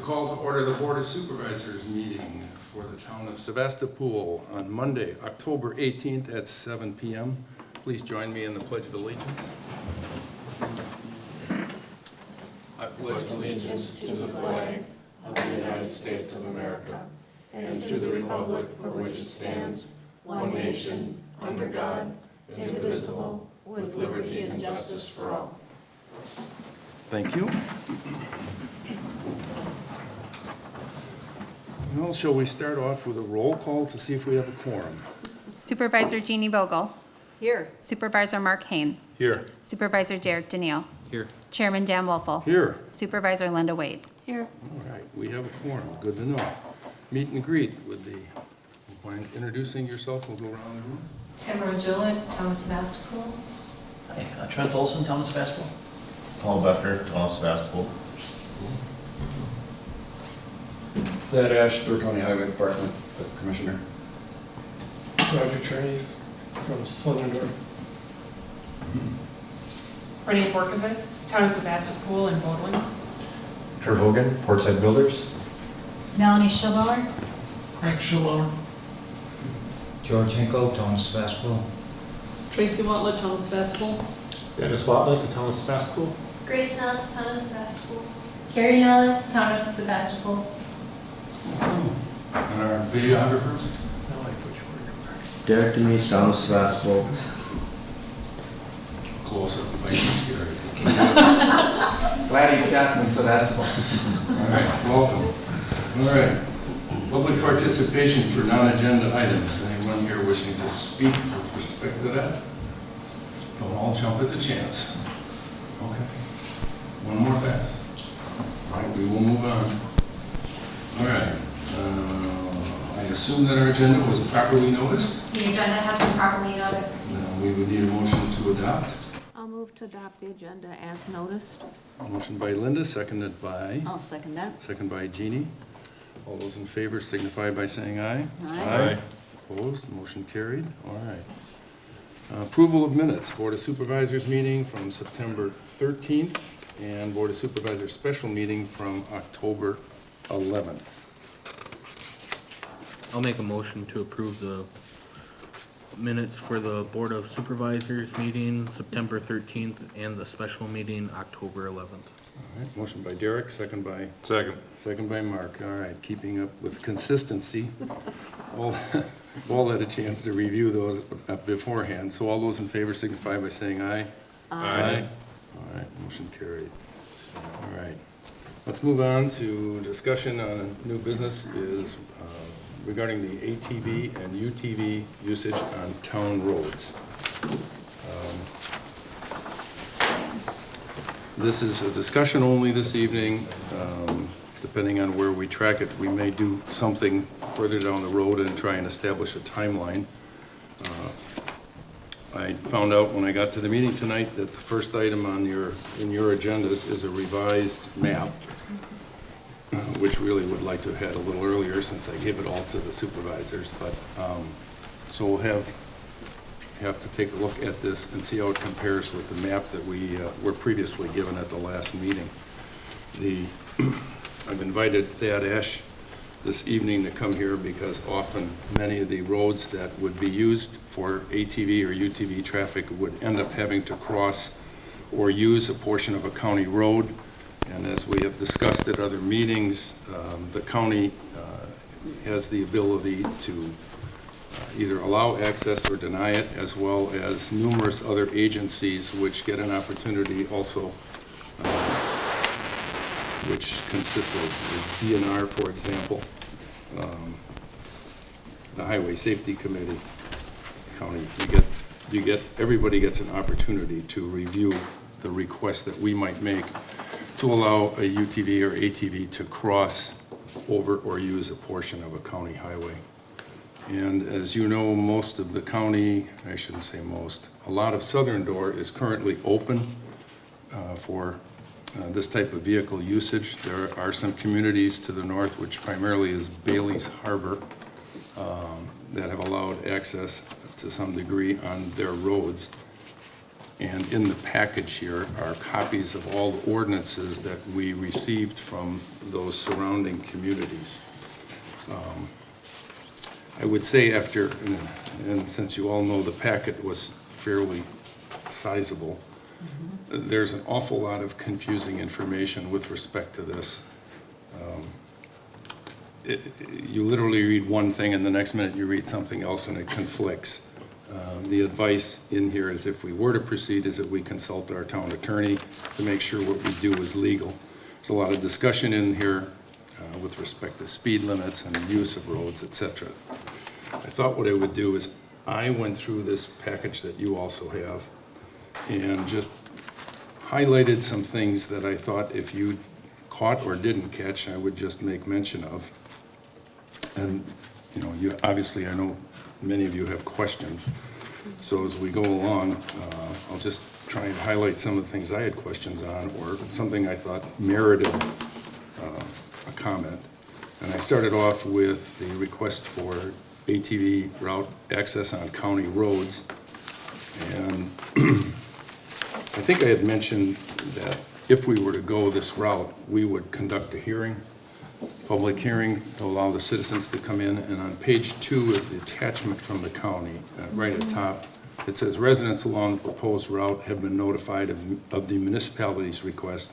call to order the Board of Supervisors meeting for the town of Sevastopol on Monday, October 18th at 7 p.m. Please join me in the Pledge of Allegiance. I pledge allegiance to the flag of the United States of America and to the republic for which it stands, one nation, under God, indivisible, with liberty and justice for all. Thank you. Well, shall we start off with a roll call to see if we have a quorum? Supervisor Jeannie Vogel. Here. Supervisor Mark Hain. Here. Supervisor Derek Daniel. Here. Chairman Dan Wolfel. Here. Supervisor Linda Wade. Here. All right, we have a quorum. Good to know. Meet and greet with the, mind introducing yourself? We'll go around the room. Tamara Gillett, Town of Sevastopol. Hi, Trent Olson, Town of Sevastopol. Paul Becker, Town of Sevastopol. Ted Ash, Door County Highway Department, Commissioner. Roger Czerny from Slenderdorf. Renee Borkovitz, Town of Sevastopol and Bowdoin. Kurt Hogan, Portside Builders. Melanie Shilbauer. Kregg Melanie George Hinkle, Town of Sevastopol. Tracy Watlett, Town of Sevastopol. Dennis Watlett, Town of Sevastopol. Grace Nellis, Town of Sevastopol. Carrie Nellis, Town of Sevastopol. And our videographers? Now I put your Derek Denise, Town of Sevastopol. Close up, might be scary. Gladys Chapman, Sevastopol. All right, welcome. All right, public participation for non-agenda items. Anyone here wishing to speak with respect to that? Don't all jump at the chance. Okay. One more pass. All right, we will move on. All right. I assume that our agenda was properly noticed. The agenda has been properly noticed. Now we would need a motion to adopt. I'll move to adopt the agenda as noticed. Motion by Linda, seconded by? I'll second that. Second by Jeannie. All those in favor signify by saying aye. Aye. Opposed, motion carried. All right. Approval of minutes, Board of Supervisors meeting from September 13th and Board of Supervisors special meeting from October 11th. I'll make a motion to approve the minutes for the Board of Supervisors meeting September 13th and the special meeting October 11th. All right, motion by Derek, second by? Second by Mark. All right, keeping up with consistency. All had a chance to review those beforehand. So all those in favor signify by saying aye. Aye. All right, motion carried. All right. Let's move on to discussion on new business is regarding the ATV and UTV usage on town roads. This is a discussion only this evening. Depending on where we track it, we may do something further down the road and try and establish a timeline. I found out when I got to the meeting tonight that the first item on in your agendas is a revised map, which really would like to have had a little earlier since I gave it all to the supervisors. But so we'll have to take a look at this and see how it compares with the map that we were previously given at the last meeting. I've invited Thad Ash this evening to come here because often many of the roads that would be used for ATV or UTV traffic would end up having to cross or use a portion of a county road. And as we have discussed at other meetings, the county has the ability to either allow access or deny it, as well as numerous other agencies which get an opportunity also, which consists of the DNR, for example, the Highway Safety Committee, county. Everybody gets an opportunity to review the request that we might make to allow a UTV or ATV to cross over or use a portion of a county highway. And as you know, most of the county, I shouldn't say most, a lot of Southern Door is currently open for this type of vehicle usage. There are some communities to the north, which primarily is Bailey's Harbor, that have allowed access to some degree on their roads. And in the package here are copies of all the ordinances that we received from those surrounding communities. I would say after, and since you all know the packet was fairly sizable, there's an awful lot of confusing information with respect to this. You literally read one thing and the next minute you read something else and it conflicts. The advice in here is if we were to proceed is that we consult our town attorney to make sure what we do is legal. There's a lot of discussion in here with respect to speed limits and the use of roads, etc. I thought what I would do is I went through this package that you also have and just highlighted some things that I thought if you caught or didn't catch, I would just make mention of. And, you know, you obviously, I know many of you have questions. So as we go along, I'll just try and highlight some of the things I had questions on or something I thought merited a comment. And I started off with the request for ATV route access on county roads. And I think I had mentioned that if we were to go this route, we would conduct a hearing, public hearing, to allow the citizens to come in. And on page 2 of the attachment from the county, right at the top, it says residents along the proposed route have been notified of the municipality's request,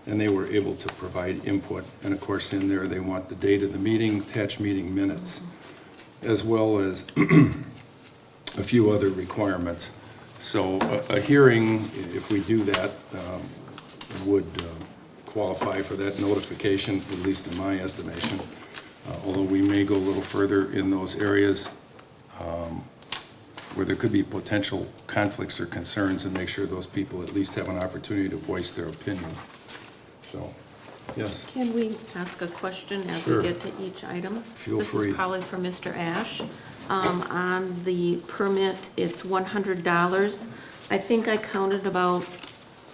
and they were able to provide input. And of course, in there, they want the date of the meeting, attached meeting minutes, as well as a few other requirements. So a hearing, if we do that, would qualify for that notification, at least in my estimation, although we may go a little further in those areas where there could be potential conflicts or concerns and make sure those people at least have an opportunity to voice their opinion. So, yes. Can we ask a question as Sure. we get to each item? Feel This free. is probably for Mr. Ash. On the permit, it's $100. I think I counted about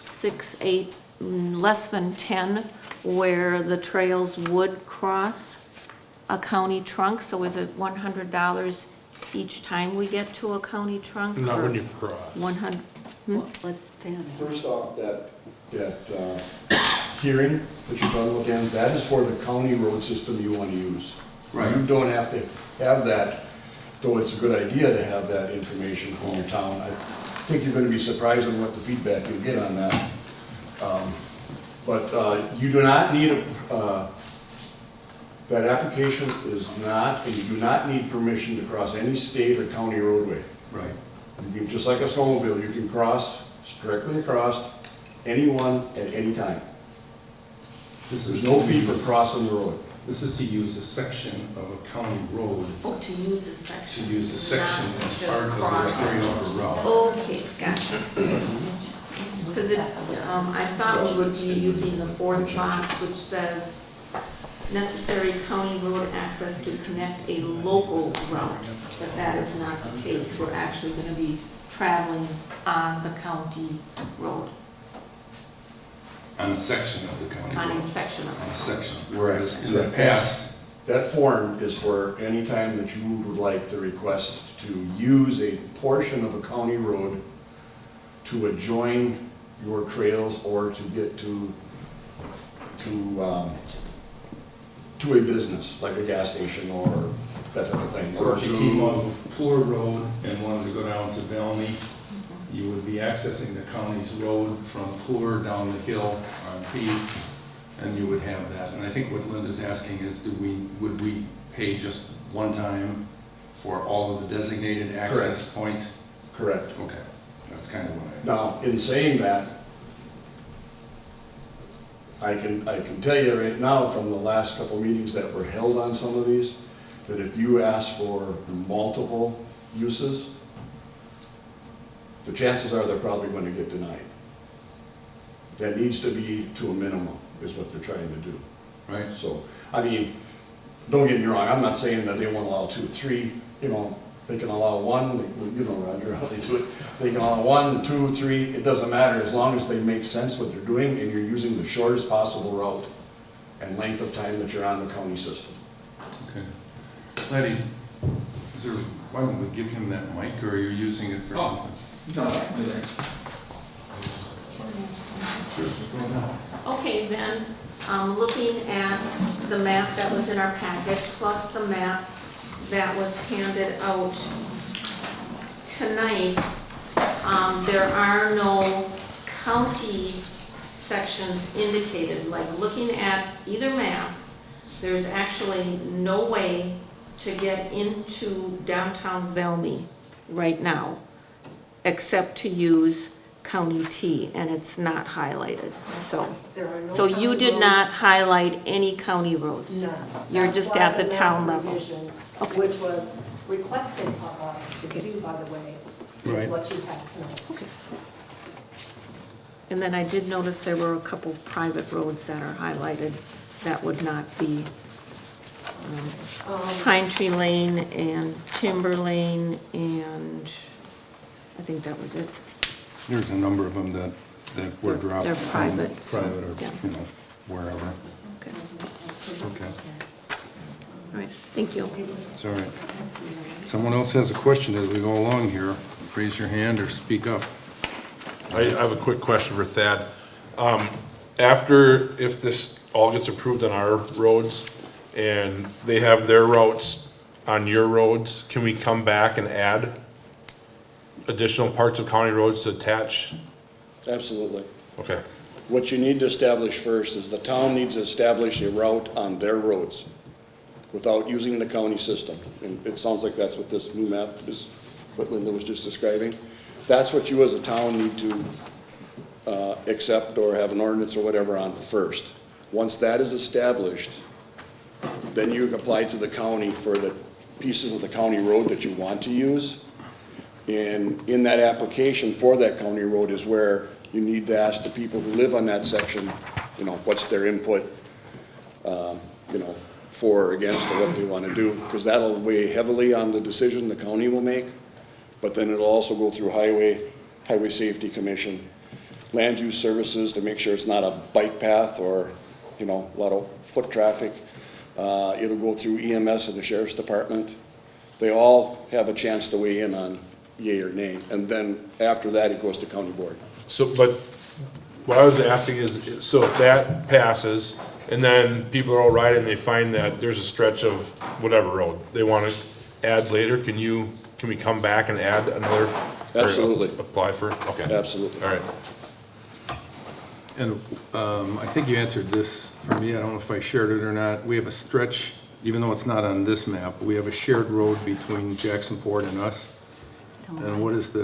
6, 8, less than 10 where the trails would cross a county trunk. So is it $100 each time we get to a county trunk? Not when you cross. 100. First off, that hearing that you're talking about, Dan, that is for the county road system you want to use. Right. You don't have to have that, though it's a good idea to have that information from your town. I think you're going to be surprised at what the feedback you'll get on that. But you do not need that application is not, and you do not need permission to cross any state or county roadway. Right. You can, just like a snowmobile, you can cross directly across anyone at any time. There's no fee for crossing the road. This is to use a section of a county road, Oh, to use a section. to use a section Not as just part of crossing. the carryover route. Okay, gotcha. Because I thought we would be using the fourth box, which says necessary county road access to connect a local route, but that is not the case. We're actually going to be traveling on the county road, On a section of the county on a road. section of On a it. section, whereas in the past, That form is for any time that you would like to request to use a portion of a county road to adjoin your trails or to get to a business, like a gas station or that type of thing. or if you came off of Plur Road and wanted to go down to Valmy, you would be accessing the county's road from Plur down the hill on P, and you would have that. And I think what Linda's asking is, would we pay just one time for all of the designated access points? Correct. Okay, that's kind of what Now, in saying that, I can tell you right now from the last couple of meetings that were held on some of these, that if you ask for multiple uses, the chances are they're probably going to get denied. That needs to be to a minimum, is what they're trying to do. right? So, I mean, don't get me wrong, I'm not saying that they won't allow 2, 3, you know, they can allow 1, you know, Roger, how they do it. They can allow 1, 2, 3, it doesn't matter, as long as they make sense what they're doing and you're using the shortest possible route and length of time that you're on the county system. Okay. Letty, why don't we give him that mic, or are you using it for something? No, Okay, then, looking at the map that was in our packet, plus the map that was handed out tonight, there are no county sections indicated. Like, looking at either map, there's actually no way to get into downtown Valmy right now, except to use County T, and it's not highlighted, so. So you did not highlight any county roads? No. You're That's just why at the map town level? revision, Okay. Which was requested of us to Okay. do, by the way, Right. is what you have tonight. Okay. And then I did notice there were a couple private roads that are highlighted that would not be Pine Tree Lane and Timber Lane, and I think that was it. There's a number of them that were dropped. They're from private, so, Private or, yeah. Wherever. Okay, Okay, all right, thank you. it's all right. Someone else has a question as we go along here, raise your hand or speak up. I have a quick question for Thad. If this all gets approved on our roads and they have their routes on your roads, can we come back and add additional parts of county roads to attach? Absolutely. Okay, What you need to establish first is the town needs to establish a route on their roads without using the county system. And it sounds like that's what this new map is, what Linda was just describing. That's what you as a town need to accept or have an ordinance or whatever on first. Once that is established, then you apply to the county for the pieces of the county road that you want to use. And in that application for that county road is where you need to ask the people who live on that section, what's their input, for or against or what they want to do, because that'll weigh heavily on the decision the county will make, but then it'll also go through Highway Safety Commission, Land Use Services to make sure it's not a bike path or, a lot of foot traffic. It'll go through EMS and the Sheriff's Department. They all have a chance to weigh in on yay or nay, and then after that, it goes to County Board. so, but what I was asking is, so if that passes and then people are all riding and they find that there's a stretch of whatever road they want to add later, can we come back and add another? or Absolutely. Apply for, okay. Absolutely. All right. And I think you answered this for me, I don't know if I shared it or not. We have a stretch, even though it's not on this map, we have a shared road between Jacksonport and us. And what is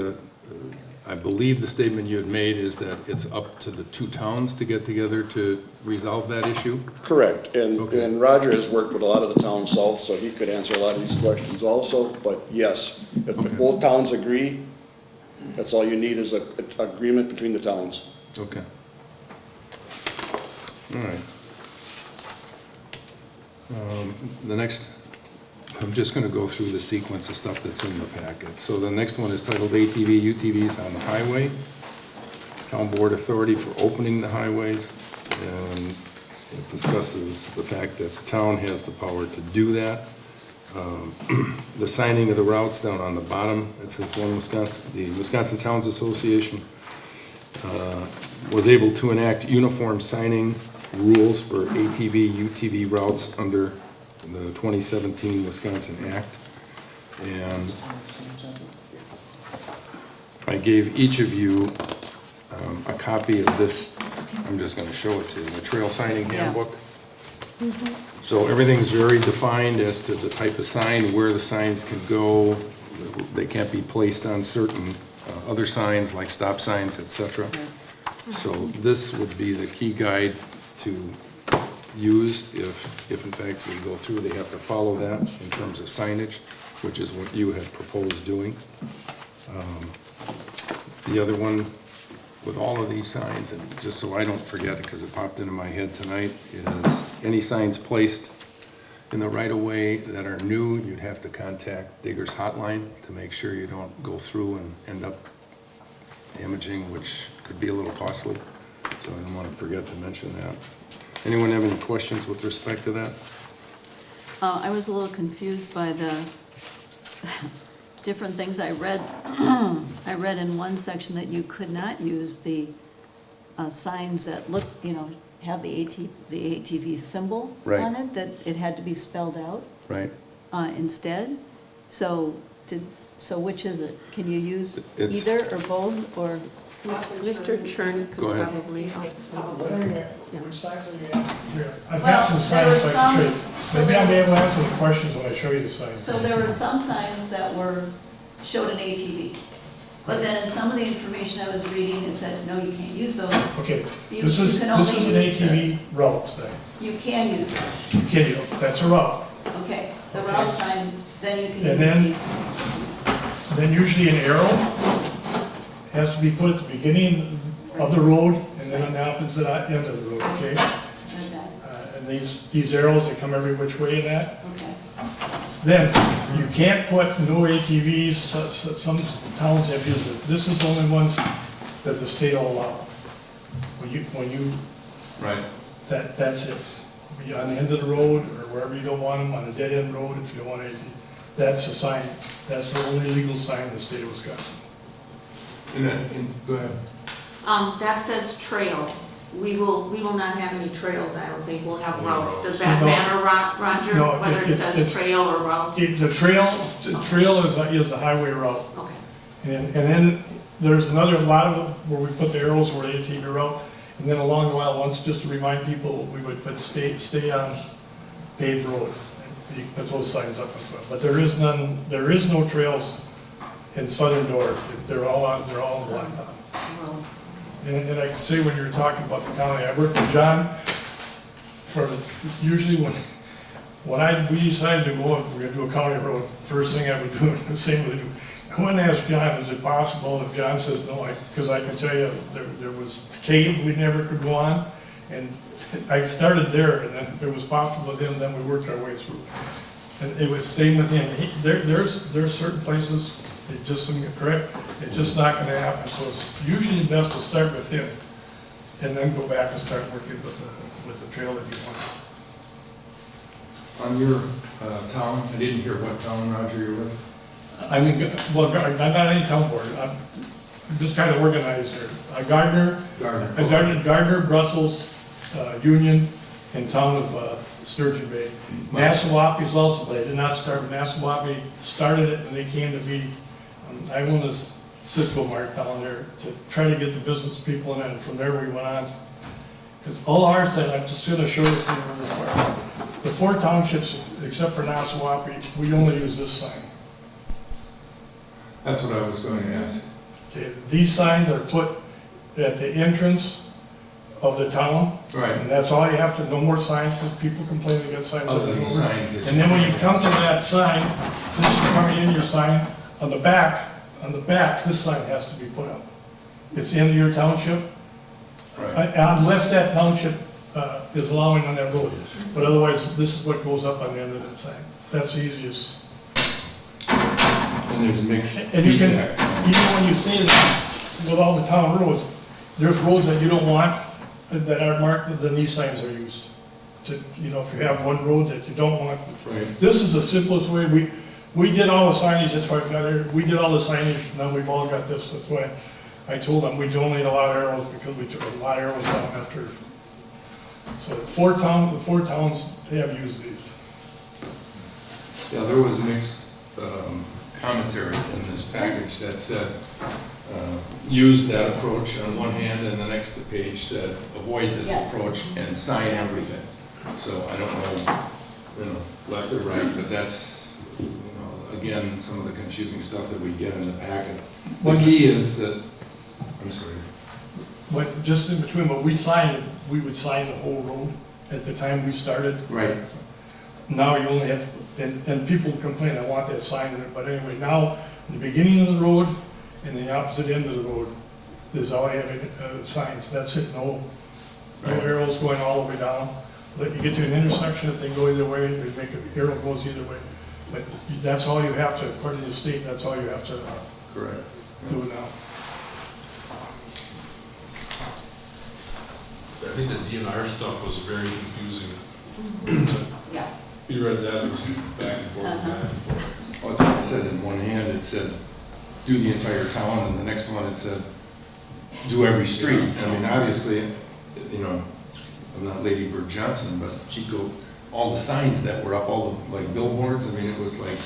I believe the statement you had made is that it's up to the two towns to get together to resolve that issue? Correct, and Okay. and Roger has worked with a lot of the towns south, so he could answer a lot of these questions also, but yes, if both towns agree, that's all you need is a agreement between the towns. Okay. All right. The next, I'm just going to go through the sequence of stuff that's in the packet. So the next one is titled ATV, UTVs on the highway. Town Board Authority for opening the highways. And it discusses the fact that the town has the power to do that. The signing of the routes down on the bottom, it says the Wisconsin Towns Association was able to enact uniform signing rules for ATV, UTV routes under the 2017 Wisconsin Act. And I gave each of you a copy of this. I'm just going to show it to you, the trail signing handbook. So everything's very defined as to the type of sign, where the signs can go. They can't be placed on certain other signs like stop signs, etc. So this would be the key guide to use if in fact we go through. They have to follow that in terms of signage, which is what you had proposed doing. The other one with all of these signs, and just so I don't forget it because it popped into my head tonight, is any signs placed in the right-of-way that are new, you'd have to contact Digger's Hotline to make sure you don't go through and end up damaging, which could be a little costly. So I didn't want to forget to mention that. Anyone have any questions with respect to that? I was a little confused by the different things I read. I read in one section that you could not use the signs that look, have the ATV symbol Right. on it, that it had to be spelled out Right. instead. So which is it? Can you use It's- either or both, or? Mr. Churn could Go ahead. probably. Which signs are you at? I've Well, got some there signs were like some- straight. Maybe I'll be able to answer the questions when I show you the signs. So there were some signs that showed an ATV. But then in some of the information I was reading, it said, no, you can't use those. Okay, You- this you is can an only use ATV route sign. You can use them. Okay, that's a route. Okay, the route sign, then you can use. And then usually an arrow has to be put at the beginning of the road and then on the opposite end of the road, okay? And these arrows, they come every which way in that. Okay. Then, you can't put no ATVs, some towns have used it. This is the only ones that the state will allow. When you, Right. that's it. Be on the end of the road or wherever you don't want them, on a dead end road if you don't want ATV. That's a sign, that's the only legal sign in the state of Wisconsin. Go ahead. That says trail. We will not have any trails, I don't think. We'll have routes. Does No. that matter, Roger? No, Whether it says it's- trail or route? The trail is a highway route. Okay. And then there's another lot of them where we put the arrows where the ATV route. And then along the while, once just to remind people, we would put stay on paved road. You put those signs up in front. But there is no trails in Southern Door. They're all in Blacktop. And I can say when you were talking about the county, I worked with John usually when we decided to go, we're gonna do a county road, first thing I would do, the same with you. I went and asked John, is it possible? If John says no, because I can tell you, there was cave, we never could go on. And I started there, and then if it was possible with him, then we worked our way through. And it was staying with him. There's certain places, it just isn't correct, it's just not gonna happen. So it's usually best to start with him, and then go back and start working with the trail if you want. On your town, I didn't hear what town, Roger, you're with? I mean, well, I'm not any town board, I'm just kind of organized here. Gardner, Brussels, Union, and town of Sturgeon Bay. Nassauwappie is also, but they did not start with Nassauwappie, started it, and they came to be, I own this Cisco Mart down there to try to get the business people in, and from there we went on. Because all ours, I'm just going to show you something from this far. The 4 townships, except for Nassauwappie, we only use this sign. That's what I was going to ask. Okay, these signs are put at the entrance of the town. Right. And that's all you have to, no more signs, because people complain they got signs. Other than the signs that And then when you come to that sign, this is coming in your sign, on the back, this sign has to be put up. It's the end of your township, Right. unless that township is allowing on that road. But otherwise, this is what goes up on the end of that sign. That's the easiest. And there's mixed And you can, feedback. even when you say this, with all the town roads, there's roads that you don't want that are marked, then these signs are used. To, if you have one road that you don't want. Right. This is the simplest way. We did all the signage, that's why I got here. We did all the signage, now we've all got this. That's why I told them we don't need a lot of arrows, because we took a lot of arrows down after. So the four towns, they have used these. Yeah, there was mixed commentary in this package that said, use that approach on one hand, and the next page said, avoid this approach and sign everything. So I don't know, left or right, but that's, again, some of the confusing stuff that we get in the packet. The key is that, I'm sorry. But just in between, but we would sign the whole road at the time we started. Right. Now you only have, and people complain, I want that sign in it, but anyway, now, in the beginning of the road and the opposite end of the road, there's all you have signs, that's it, no arrows going all the way down. Let you get to an intersection, if they go either way, they make an arrow goes either way. But that's all you have to, according to the state, that's all you have to Correct. do now. I think the DNR stuff was very confusing. Yeah. You read that, it was back and forth, back and forth. Well, that's what I said. In one hand, it said, do the entire town, and the next one, it said, do every street. I mean, obviously, you know, I'm not Lady Bird Johnson, but she'd go, all the signs that were up, all the, like, billboards, I mean, it was like,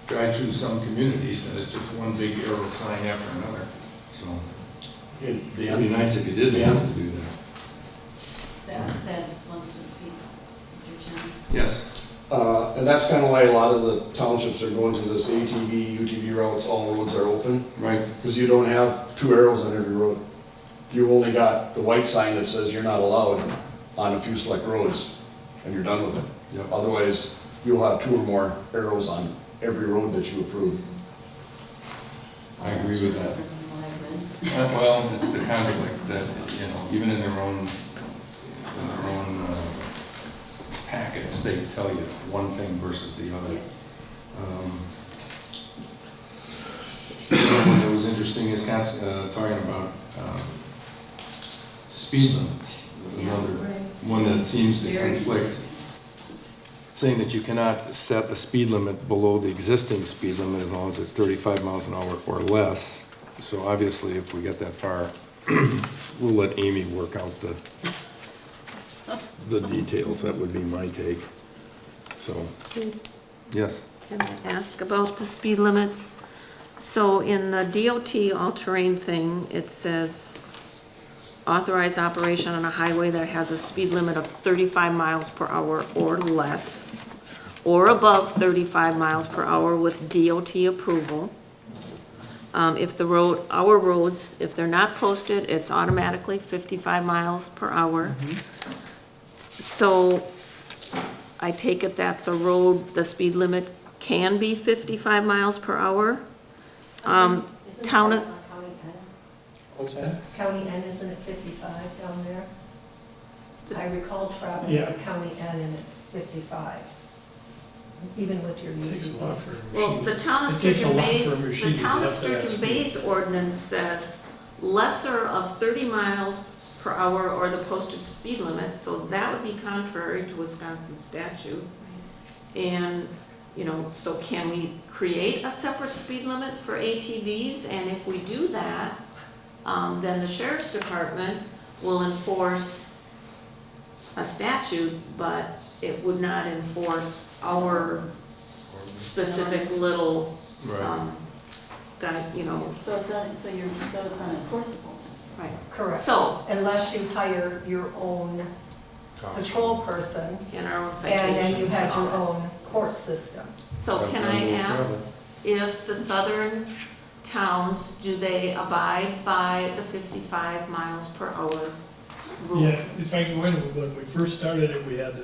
drive through some communities, and it's just one big arrow sign after another, so. It'd be nice if you didn't have to do that. That wants to speak, Mr. Chairman. Yes. And that's kind of why a lot of the townships are going to this ATV, UTV routes, all roads are open. Right. Because you don't have 2 arrows on every road. You only got the white sign that says you're not allowed on a few select roads, and you're done with it. Yep. Otherwise, you'll have 2 or more arrows on every road that you approve. I agree with that. Well, it's the conflict that, you know, even in their own packets, they tell you one thing versus the other. What was interesting is talking about speed limits, another one that seems to conflict, saying that you cannot set a speed limit below the existing speed limit as long as it's 35 miles an hour or less. So obviously, if we get that far, we'll let Amy work out the details. That would be my take. So, yes. Can I ask about the speed limits? So in the DOT all-terrain thing, it says authorized operation on a highway that has a speed limit of 35 miles per hour or less, or above 35 miles per hour with DOT approval. If our roads, if they're not posted, it's automatically 55 miles per hour. So I take it that the speed limit can be 55 miles per hour. Town of, What's that? County N, isn't it 55 down there? I recall traveling Yeah. to County N and it's 55, even with your It takes a lot UTV. for a machine. well, the town of It takes a Sturgeon lot for a Bay's, machine the to town get of up to that Sturgeon speed. Bay's ordinance says lesser of 30 miles per hour or the posted speed limit, so that would be contrary to Wisconsin statute. And, you know, so can we create a separate speed limit for ATVs? And if we do that, then the sheriff's department will enforce a statute, but it would not enforce our specific little, you know. So it's unenforceable. Right. Correct. So, Unless you hire your own patrol person in our own and then you citations had and your all that. own court system. So can I ask if the southern towns, do they abide by the 55 miles per hour rule? Yeah, in fact, when we first started it, we had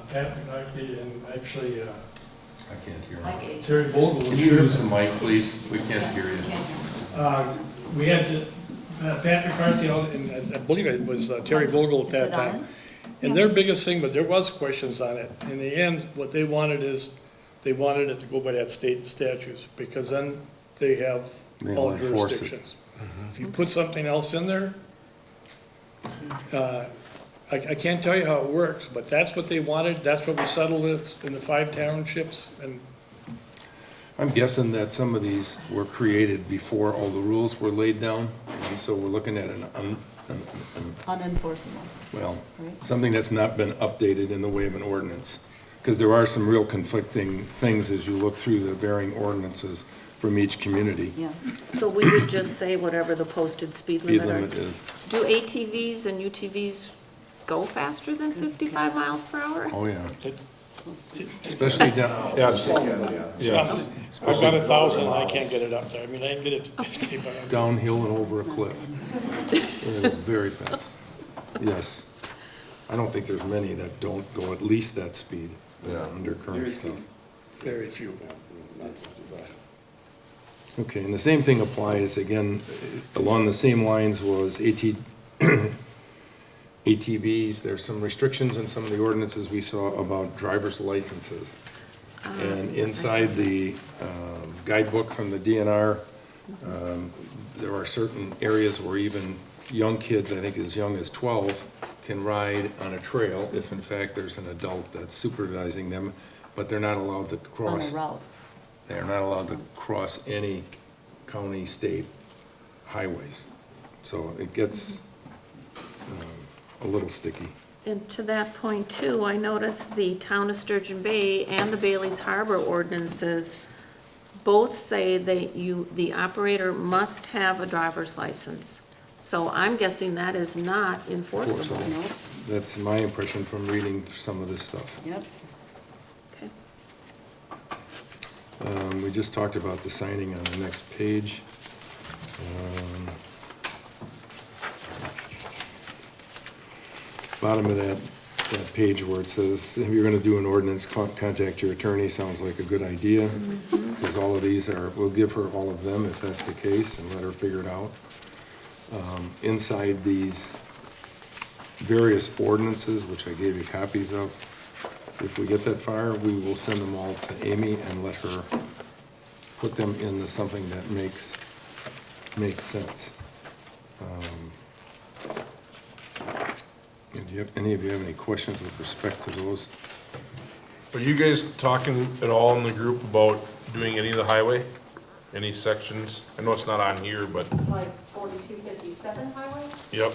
Pat McNulty and actually I can't hear Like you. a- Terry Vogel. Can you use the mic, please? We can't hear you. We had Pat McCarthy and I believe it was Terry Vogel at that time. And their biggest thing, but there was questions on it. In the end, what they wanted is, they wanted it to go by that state statutes, because then they have They all will enforce it. jurisdictions. If you put something else in there, I can't tell you how it works, but that's what they wanted, that's what we settled it in the 5 townships, and I'm guessing that some of these were created before all the rules were laid down, and so we're looking at Unenforceable. well, Right. something that's not been updated in the way of an ordinance. Because there are some real conflicting things as you look through the varying ordinances from each community. Yeah. So we would just say whatever the posted speed Speed limit limit is, Do ATVs and UTVs go faster than 55 miles per hour? oh yeah. Especially down, Yeah, I've got 1,000, I can't get it up there. I mean, I can get it to 50, but I'm downhill and over a cliff. They're very fast. Yes. I don't think there's many that don't go at least that speed, under current stuff. very few. Okay, and the same thing applies, again, along the same lines was ATVs. There's some restrictions in some of the ordinances we saw about driver's licenses. And inside the guidebook from the DNR, there are certain areas where even young kids, I think as young as 12, can ride on a trail if in fact there's an adult that's supervising them, but they're not allowed to cross. On a route. They're not allowed to cross any county, state highways. So it gets a little sticky. And to that point too, I noticed the Town of Sturgeon Bay and the Bailey's Harbor ordinances both say that the operator must have a driver's license. So I'm guessing that is not enforceable. That's my impression from reading some of this stuff. Yep. Okay. We just talked about the signing on the next page. Bottom of that page where it says, if you're gonna do an ordinance, contact your attorney, sounds like a good idea. Because all of these are, we'll give her all of them if that's the case and let her figure it out. Inside these various ordinances, which I gave you copies of, if we get that far, we will send them all to Amy and let her put them into something that makes sense. And do you have, any of you have any questions with respect to those? Are you guys talking at all in the group about doing any of the highway? Any sections? I know it's not on here, but, Like 4257 highway? yep.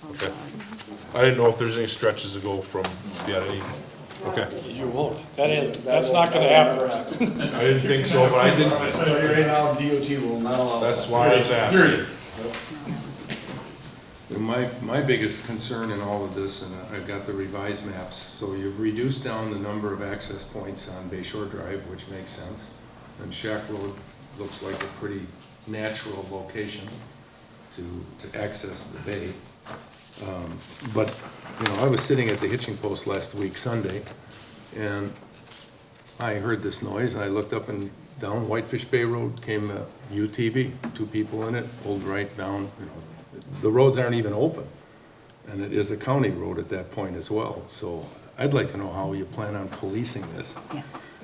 Okay. I didn't know if there's any stretches to go from, yeah, any, okay. You won't. That's not gonna happen. I didn't think so, but I didn't, I tell you right now, DOT will not allow. that's why I was asking. My biggest concern in all of this, and I've got the revised maps, so you've reduced down the number of access points on Bayshore Drive, which makes sense. And Shack Road looks like a pretty natural location to access the bay. But, you know, I was sitting at the hitching post last week, Sunday, and I heard this noise, and I looked up and down Whitefish Bay Road came a UTV, 2 people in it, pulled right down, you know. The roads aren't even open, and it is a county road at that point as well. So I'd like to know how you plan on policing this. Yeah.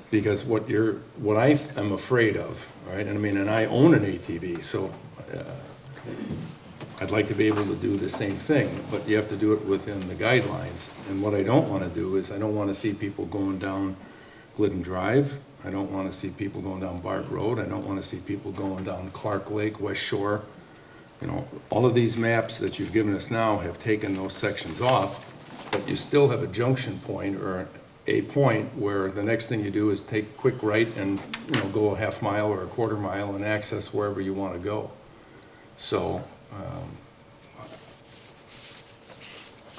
Because what I am afraid of, right, and I mean, and I own an ATV, so I'd like to be able to do the same thing, but you have to do it within the guidelines. And what I don't want to do is I don't want to see people going down Glidden Drive. I don't want to see people going down Bark Road. I don't want to see people going down Clark Lake, West Shore. You know, all of these maps that you've given us now have taken those sections off, but you still have a junction point or a point where the next thing you do is take a quick right and, you know, go a half mile or a quarter mile and access wherever you want to go. So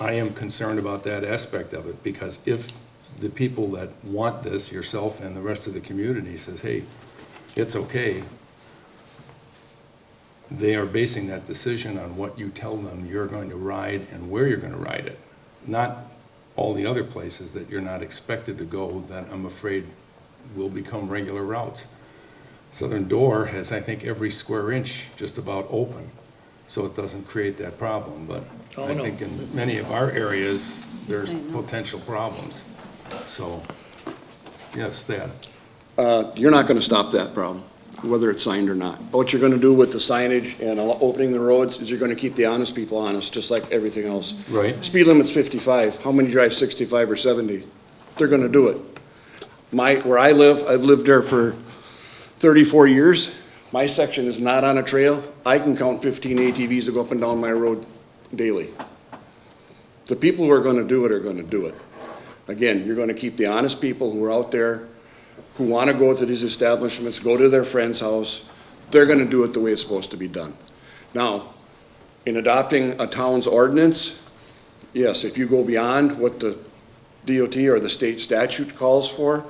I am concerned about that aspect of it, because if the people that want this, yourself and the rest of the community, says, hey, it's okay, they are basing that decision on what you tell them you're going to ride and where you're going to ride it, not all the other places that you're not expected to go that I'm afraid will become regular routes. Southern Door has, I think, every square inch just about open, so it doesn't create that problem. But I think in many of our areas, there's potential problems. So, yes, that. You're not gonna stop that problem, whether it's signed or not. What you're gonna do with the signage and opening the roads is you're gonna keep the honest people honest, just like everything else. Right. Speed limit's 55. How many drive 65 or 70? They're gonna do it. Where I live, I've lived there for 34 years. My section is not on a trail. I can count 15 ATVs that go up and down my road daily. The people who are gonna do it are gonna do it. Again, you're gonna keep the honest people who are out there, who want to go to these establishments, go to their friend's house. They're going to do it the way it's supposed to be done. Now, in adopting a town's ordinance, yes, if you go beyond what the DOT or the state statute calls for,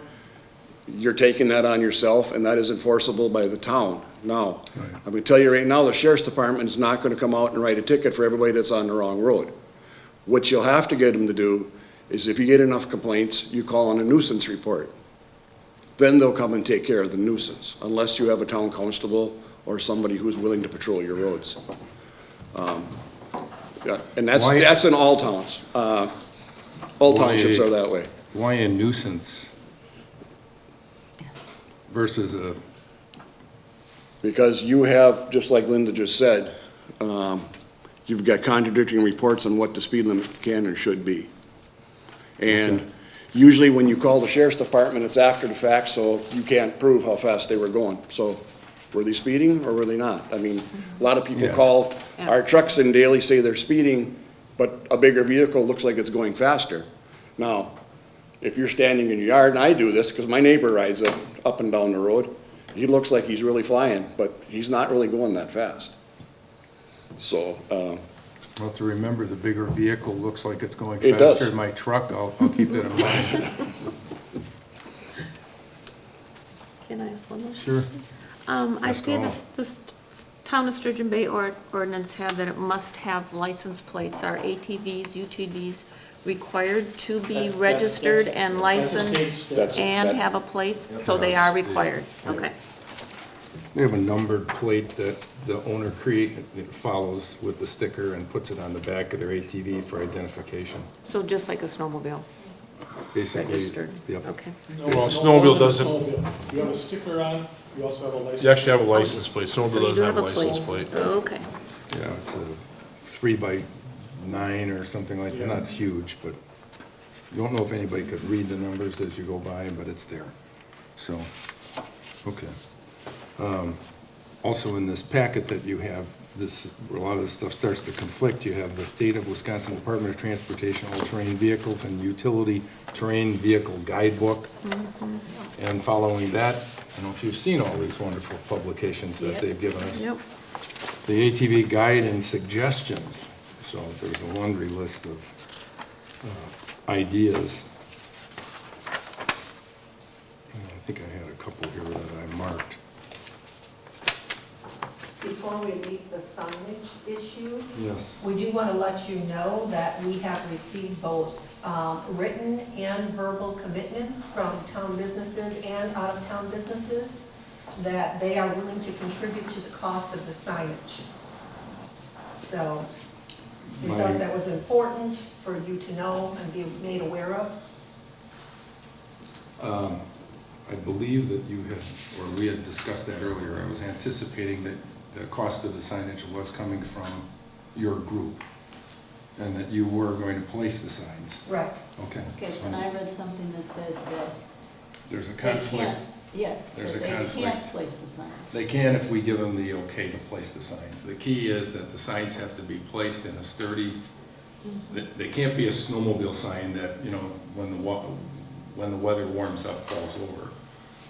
you're taking that on yourself, and that is enforceable by the town. Now, I'm going to tell you right now, the sheriff's department is not going to come out and write a ticket for everybody that's on the wrong road. What you'll have to get them to do is, if you get enough complaints, you call on a nuisance report. Then they'll come and take care of the nuisance, unless you have a town constable or somebody who's willing to patrol your roads. Yeah, and that's in all towns. All townships are that way. Why a nuisance versus a? Because you have, just like Linda just said, you've got contradicting reports on what the speed limit can and should be. And usually when you call the sheriff's department, it's after the fact, so you can't prove how fast they were going. So were they speeding or were they not? I mean, a lot of people Yes. call Yeah. our trucks in daily, say they're speeding, but a bigger vehicle looks like it's going faster. Now, if you're standing in your yard, and I do this, because my neighbor rides up and down the road, he looks like he's really flying, but he's not really going that fast. So, Well, to remember, the bigger vehicle looks like it's going It does. faster than my truck, I'll keep that in mind. Can I ask one more? Sure. I Ask see all. this Town of Sturgeon Bay ordinance have that it must have license plates. Are ATVs, UTVs required to be registered and licensed and have a plate? So they are required, okay. They have a numbered plate that the owner follows with the sticker and puts it on the back of their ATV for identification. So just like a snowmobile, Basically, registered? yep. Okay. Well, snowmobile doesn't- You have a sticker on, you also have a license. You actually have a license plate, So snowmobile you doesn't do have a have a plate. license plate. Okay. Yeah, it's a 3x9 or something like that, not huge, but you don't know if anybody could read the numbers as you go by, but it's there. So, okay. Also in this packet that you have, a lot of this stuff starts to conflict. You have the State of Wisconsin Department of Transportation All-Terrain Vehicles and Utility Terrain Vehicle Guidebook. And following that, I don't know if you've seen all these wonderful publications that they've given us. Yep. The ATV Guide and Suggestions. So there's a laundry list of ideas. And I think I had a couple here that I marked. Before we leave the signage issue, Yes. we do want to let you know that we have received both written and verbal commitments from town businesses and out-of-town businesses that they are willing to contribute to the cost of the signage. So we thought that was important for you to know and be made aware of. I believe that you had, or we had discussed that earlier. I was anticipating that the cost of the signage was coming from your group and that you were going to place the signs. Right. Okay. Okay, So and I read something that said that there's a they conflict. can't, yeah, There's that a they conflict. can't place the signs. They can if we give them the okay to place the signs. The key is that the signs have to be placed in a sturdy, they can't be a snowmobile sign that, you know, when the weather warms up, falls over.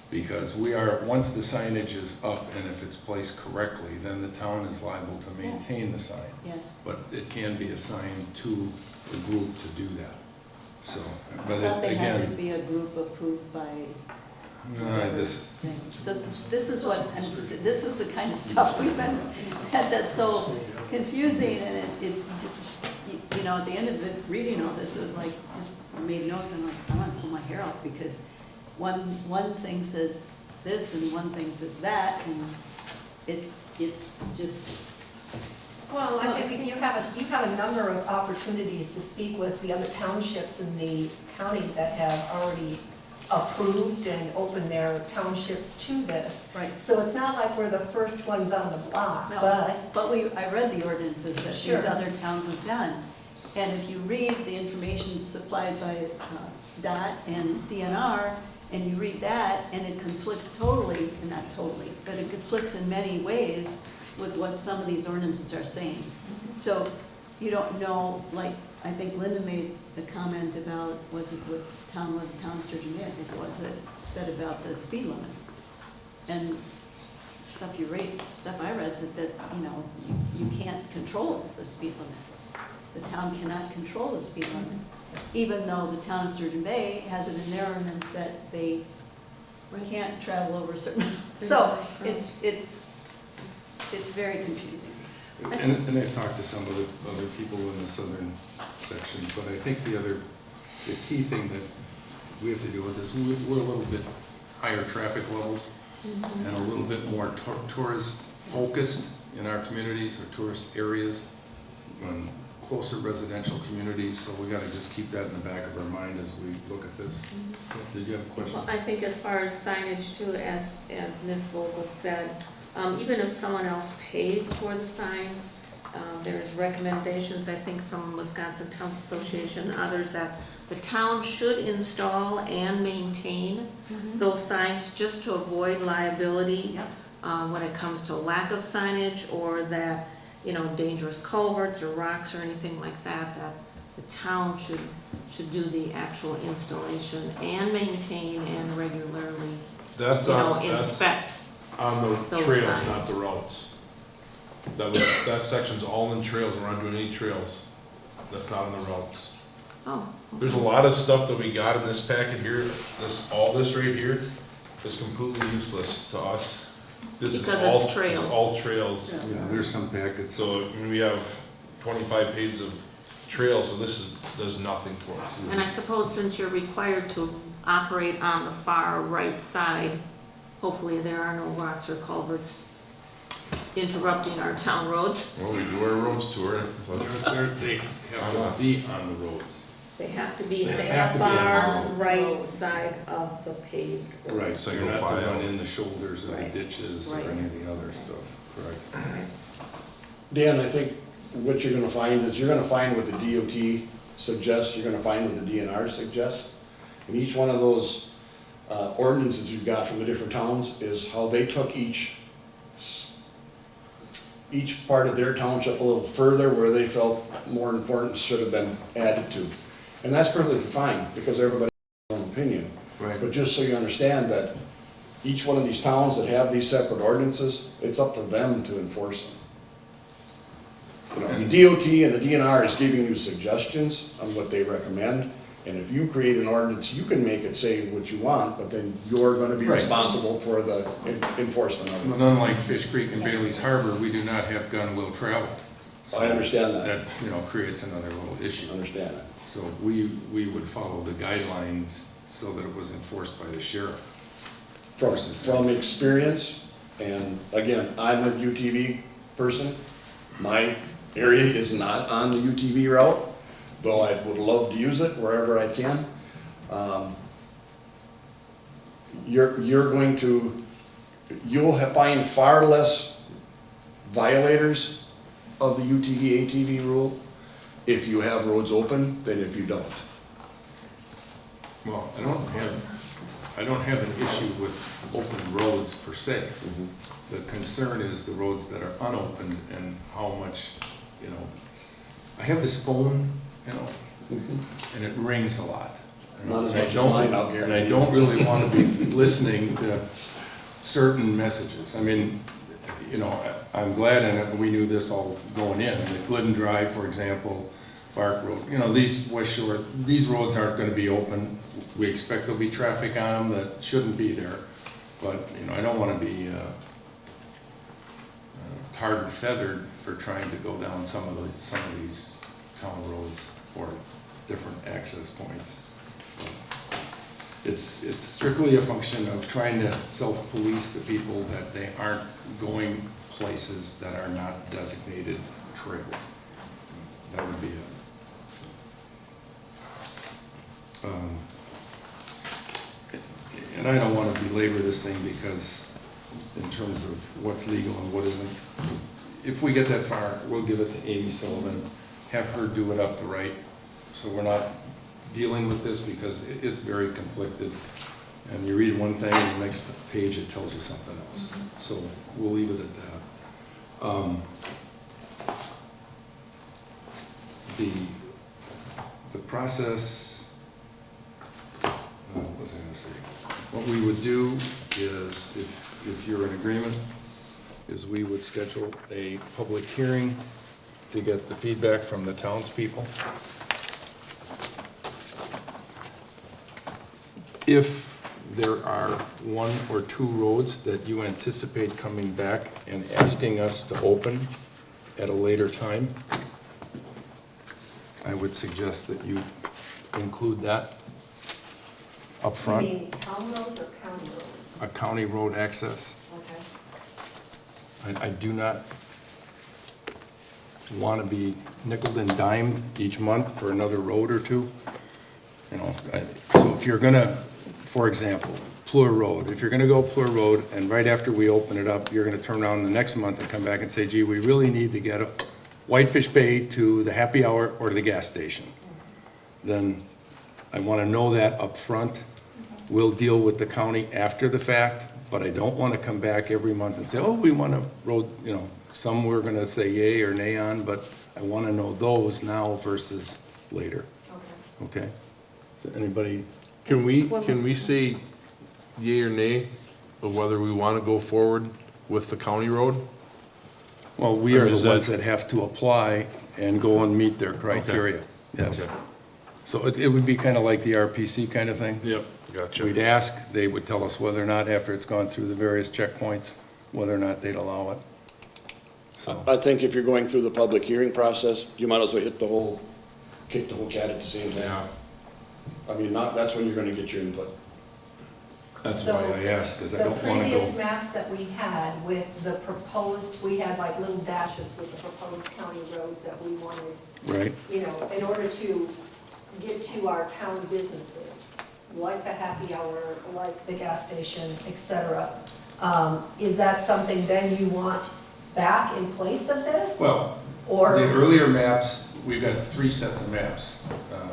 Because once the signage is up and if it's placed correctly, then the town is liable to maintain the sign. Yes. But it can be assigned to the group to do that. So, I but thought they had to again, be a group approved by. this, So this is what, this is the kind of stuff we've had that's so confusing, and it just, you know, at the end of it, reading all this, it was like, just made notes, and like, I want to pull my hair out, because one thing says this, and one thing says that, and it's just. Well, I think you have a number of opportunities to speak with the other townships in the county that have already approved and opened their townships to this. Right. So it's not like we're the first ones on the block, No, but I read the ordinances that Sure. these other towns have done. And if you read the information supplied by DOT and DNR, and you read that, and it conflicts totally, and not totally, but it conflicts in many ways with what some of these ordinances are saying. So you don't know, like, I think Linda made the comment about, was it Town Sturgeon Bay, I think it was, that said about the speed limit. And stuff I read said that, you know, you can't control the speed limit. The town cannot control the speed limit, even though the Town of Sturgeon Bay has it in their ordinance that they can't travel over certain, so it's very confusing. and I've talked to some of the other people in the southern sections, but I think the key thing that we have to deal with is we're a little bit higher traffic levels and a little bit more tourist focused in our communities or tourist areas, closer residential communities, so we gotta just keep that in the back of our mind as we look at this. Did you have a question? Well, I think as far as signage too, as Ms. Vogel said, even if someone else pays for the signs, there's recommendations, I think, from Wisconsin Town Association, others, that the town should install and maintain those signs just to avoid liability. Yep. when it comes to lack of signage or that, you know, dangerous culverts or rocks or anything like that, that the town should do the actual installation and maintain and regularly, That's you know, on, that's inspect. on the those trails, signs. not the routes. That section's all in trails, we're not doing any trails. That's not on the routes. Oh, There's a lot of stuff that we got in this packet here, all this right here is completely useless to us. This is Because all, it's trails. it's all trails. Yeah, there's some packets. So, I mean, we have 25 pages of trails, so this does nothing for us. and I suppose since you're required to operate on the far right side, hopefully there are no rocks or culverts interrupting our town roads. Well, we do our roads tour, so They have to be on the roads. They have to be, They they have are to be on the far road. right side of the paved road. Right, so you're Single not to file. run in the shoulders of the Right. ditches or Right. any of the other stuff, correct? Dan, I think what you're gonna find is, you're gonna find what the DOT suggests, you're gonna find what the DNR suggests. And each one of those ordinances you've got from the different towns is how they took each part of their township a little further, where they felt more importance should have been added to. And that's perfectly fine, because everybody has their own opinion. Right. But just so you understand that each one of these towns that have these separate ordinances, it's up to them to enforce them. You know, the DOT and the DNR is giving you suggestions on what they recommend, and if you create an ordinance, you can make it say what you want, but then you're gonna be Right. responsible for the enforcement of But it. unlike Fish Creek and Bailey's Harbor, we do not have gun will travel. So I understand that. That, you know, creates another little issue. Understand that. So we would follow the guidelines so that it was enforced by the sheriff. From experience, and again, I'm a UTV person, my area is not on the UTV route, though I would love to use it wherever I can. You'll find far less violators of the UTV, ATV rule if you have roads open than if you don't. Well, I don't have an issue with open roads per se. The concern is the roads that are unopened and how much, you know, I have this phone, you know, and it rings a lot. You know, Not as and I much as don't- mine, I'll And I guarantee. don't really want to be listening to certain messages. I mean, you know, I'm glad, and we knew this all going in, the Glidden Drive, for example, Park Road, you know, these West Shore, these roads aren't going to be open. We expect there'll be traffic on them that shouldn't be there. But, you know, I don't want to be tarred and feathered for trying to go down some of these town roads or different access points. It's strictly a function of trying to self-police the people that they aren't going places that are not designated trails. That would be it. And I don't want to belabor this thing because in terms of what's legal and what isn't, if we get that far, we'll give it to Amy Sullivan, have her do it up the right, so we're not dealing with this because it's very conflicted. And you read one thing and the next page it tells you something else. So we'll leave it at that. The process, what was I going to say? What we would do is, if you're in agreement, is we would schedule a public hearing to get the feedback from the townspeople. If there are one or two roads that you anticipate coming back and asking us to open at a later time, I would suggest that you include that up You front. mean town roads or county roads? A county road access. Okay. I do not want to be nickeled and dimed each month for another road or two. You know, so if you're gonna, for example, Plur Road, if you're gonna go Plur Road and right after we open it up, you're gonna turn around the next month and come back and say, gee, we really need to get a Whitefish Bay to the happy hour or to the gas station, then I want to know that up front. We'll deal with the county after the fact, But I don't want to come back every month and say, oh, we want a road, some we're going to say yay or nay on, but I want to know those now versus later. Okay? So anybody, Can we say yea or nay of whether we want to go forward with the county road? well, we Or are is the ones that- that have to apply and go and meet their criteria. Yes. Okay. So it would be kind of like the RPC kind of thing. Yep, gotcha. We'd ask, they would tell us whether or not, after it's gone through the various checkpoints, whether or not they'd allow it. So, I think if you're going through the public hearing process, you might as well kick the whole cat at the same time. I mean, that's when you're gonna get your input. that's why I asked, because I don't The want to previous go. maps that we had with the proposed, we had like little dashes with the proposed county roads that we wanted, Right, in order to get to our town businesses, like the happy hour, like the gas station, et cetera. Is that something then you want back in place of this? well, Or, the earlier maps, we've got 3 sets of maps,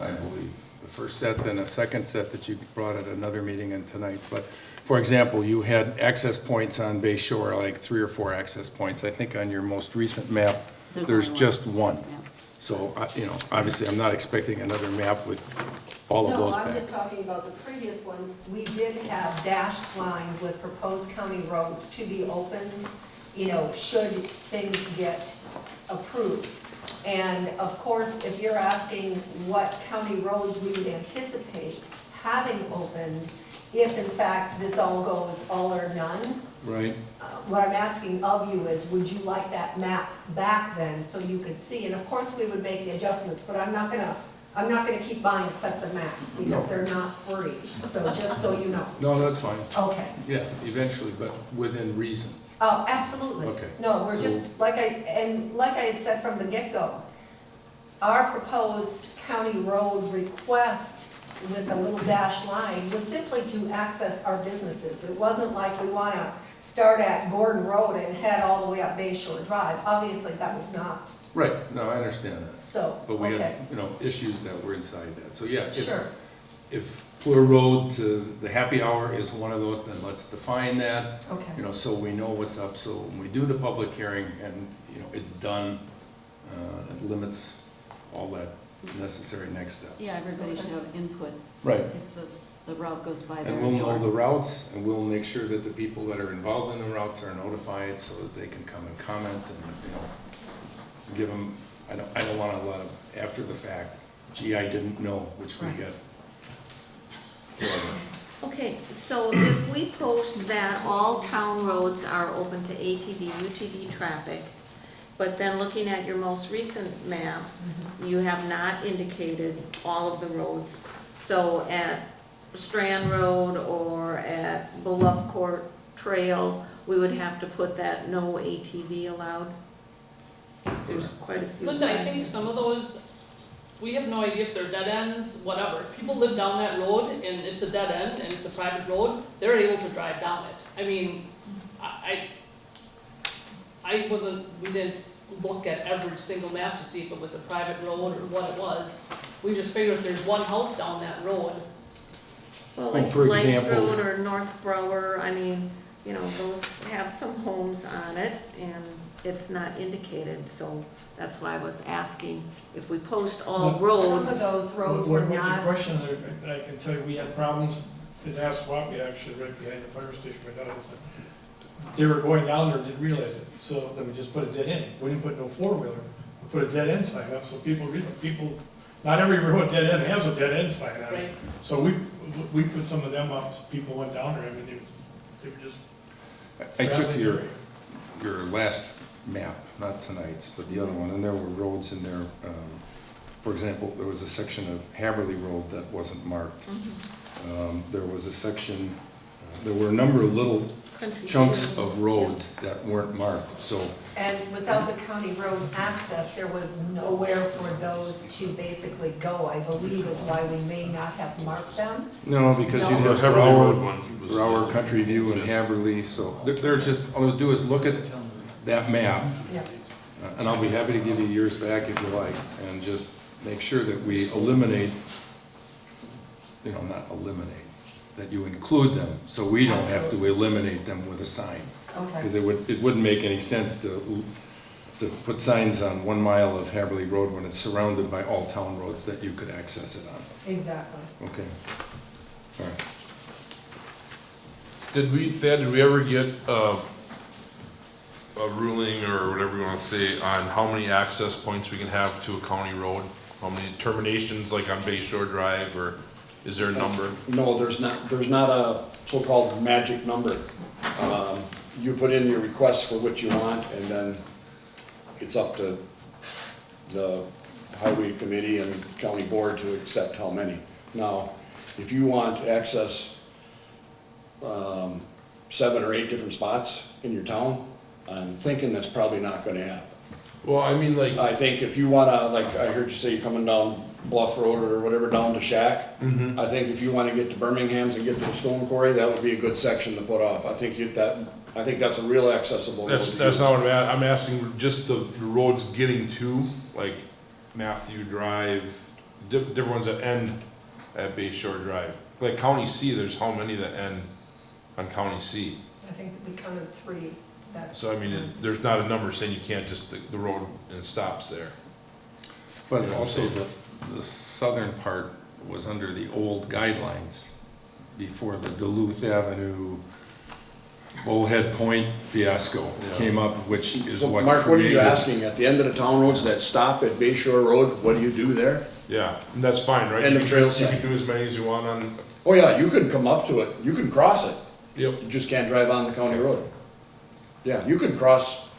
I believe. The first set, then a second set that you brought at another meeting and tonight's. But, for example, you had access points on Bayshore, like 3 or 4 access points. I think on your most recent map, there's only just one. Yeah. So, obviously, I'm not expecting another map with all of no, those I'm back. just talking about the previous ones. We did have dashed lines with proposed county roads to be open, should things get approved. And of course, if you're asking what county roads we would anticipate having open, if in fact this all goes all or none, Right, what I'm asking of you is, would you like that map back then so you could see? And of course, we would make the adjustments, but I'm not gonna keep buying sets of maps because No. they're not free. So just so you know. no, that's fine. Okay. Yeah, eventually, but within reason. Oh, absolutely. Okay. No, we're So- just, like I had said from the get-go, our proposed county road request with a little dash line was simply to access our businesses. It wasn't like we want to start at Gordon Road and head all the way up Bayshore Drive. Obviously, that was not, Right, no, I understand that. so, But we okay. had, issues that were inside that. So, yeah, Sure. if Fleur Road to the happy hour is one of those, then let's define that, Okay. so we know what's up. So when we do the public hearing and, it's done, it limits all that necessary next steps. Yeah, everybody should have input Right. if the route goes by their And we'll know the door. routes, and we'll make sure that the people that are involved in the routes are notified so that they can come and comment and, give them, I don't want a lot of after the fact, gee, I didn't know, which we Right. get. Okay, so if we post that all town roads are open to ATV, UTV traffic, but then looking at your most recent map, you have not indicated all of the roads. So at Strand Road or at Bluff Court Trail, we would have to put that no ATV allowed? There's quite a few. Linda, I think some of those, we have no idea if they're dead ends, whatever. If people live down that road and it's a dead end and it's a private road, they're able to drive down it. I mean, we didn't look at every single map to see if it was a private road or what it was. We just figured if there's one house down that road. Well, Well, like for Blythe example- Road or North Brower, I mean, those have some homes on it and it's not indicated, so that's why I was asking if we post all But Some of roads. those roads were What's your not, question there? I can tell you, we had problems at Aswapi, actually, right behind the fire station right now. They were going down there, didn't realize it, so then we just put a dead end. We didn't put no four-wheeler, we put a dead end sign up, so people, not every road dead end has a dead end sign on it. Right. So we put some of them up, so people went down there, I mean, they were just. I took traveling your area. last map, not tonight's, but the other one, and there were roads in there. For example, there was a section of Haverly Road that wasn't marked. There was a section, there were a number of little chunks of roads that weren't marked, so. and without the county road access, there was nowhere for those to basically go, I believe is why we may not have marked them. No, because you'd No. have Haverly Road one was Brower, just- Country View, and Haverly, so there's just, all I'll do is look at that map, Yep. and I'll be happy to give you yours back if you like, and just make sure that we eliminate, not eliminate, that you include them, so we don't have to eliminate them with a sign. Okay. Because it wouldn't make any sense to put signs on 1 mile of Haverly Road when it's surrounded by all town roads that you could access it on. Exactly. Okay. All right. Thad, did we ever get a ruling or whatever you want to say on how many access points we can have to a county road? How many terminations, like on Bayshore Drive, or is there a number? No, there's not a so-called magic number. You put in your request for what you want, and then it's up to the highway committee and county board to accept how many. Now, if you want access 7 or 8 different spots in your town, I'm thinking that's probably not gonna happen. Well, I mean, like, I think if you wanna, like, I heard you say you're coming down Bluff Road or whatever, down to Shack. I think if you wanna get to Birmingham's and get to the stone quarry, that would be a good section to put off. I think that's a real accessible road. that's not what I'm asking, just the roads getting to, like Matthew Drive, different ones that end at Bayshore Drive. Like County C, there's how many that end on County C? I think we counted 3. So I mean, there's not a number saying you can't just, the road and it stops there. But also the southern part was under the old guidelines before the Duluth Avenue, Bullhead Point fiasco came up, which is So, what Mark, what are you created- asking? At the end of the town roads that stop at Bayshore Road, what do you do there? Yeah, and that's fine, right? And the trail You side. can do as many as you want on, Oh yeah, you can come up to it, you can cross it, yep. you just can't drive on the county road. Yeah, you can cross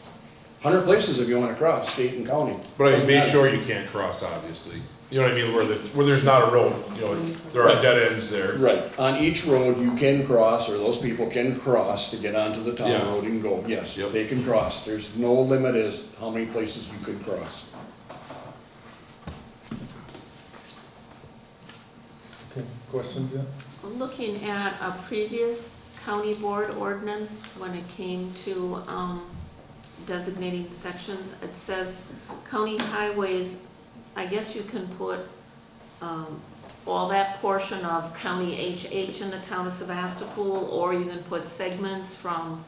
100 places if you wanna cross, state and county. But I Doesn't mean, matter. Bayshore you can't cross, obviously. You know what I mean, where there's not a road, you know, there are Right. dead ends there. Right, on each road you can cross, or those people can cross to get onto the town Yeah. road and go, yes, Yep. they can cross. There's no limit as how many places you could cross. Okay, questions yet? Looking at a previous county board ordinance, when it came to designating sections, it says county highways, I guess you can put all that portion of county HH in the town of Sevastopol, or you can put segments from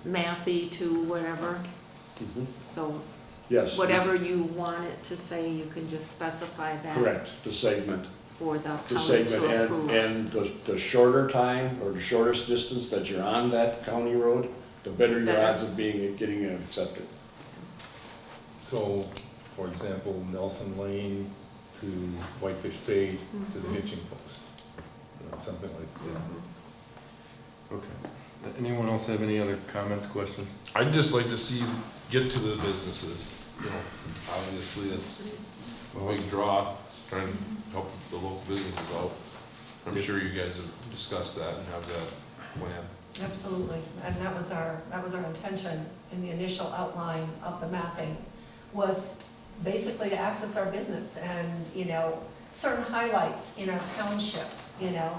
Matthew to wherever. So Yes. whatever you want it to say, you can just specify that. Correct, the segment. For the The county segment, to approve. and the shorter time, or the shortest distance that you're on that county road, the better your Better. odds of getting it accepted. So, for example, Nelson Lane to Whitefish Bay to the hitching post, you know, something like that. Okay. Anyone else have any other comments, questions? I'd just like to see get to the businesses, you know, obviously it's a big draw, trying to help the local businesses out. I'm sure you guys have discussed that and have that plan. Absolutely, and that was our intention in the initial outline of the mapping, was basically to access our business and, you know, certain highlights in our township, you know.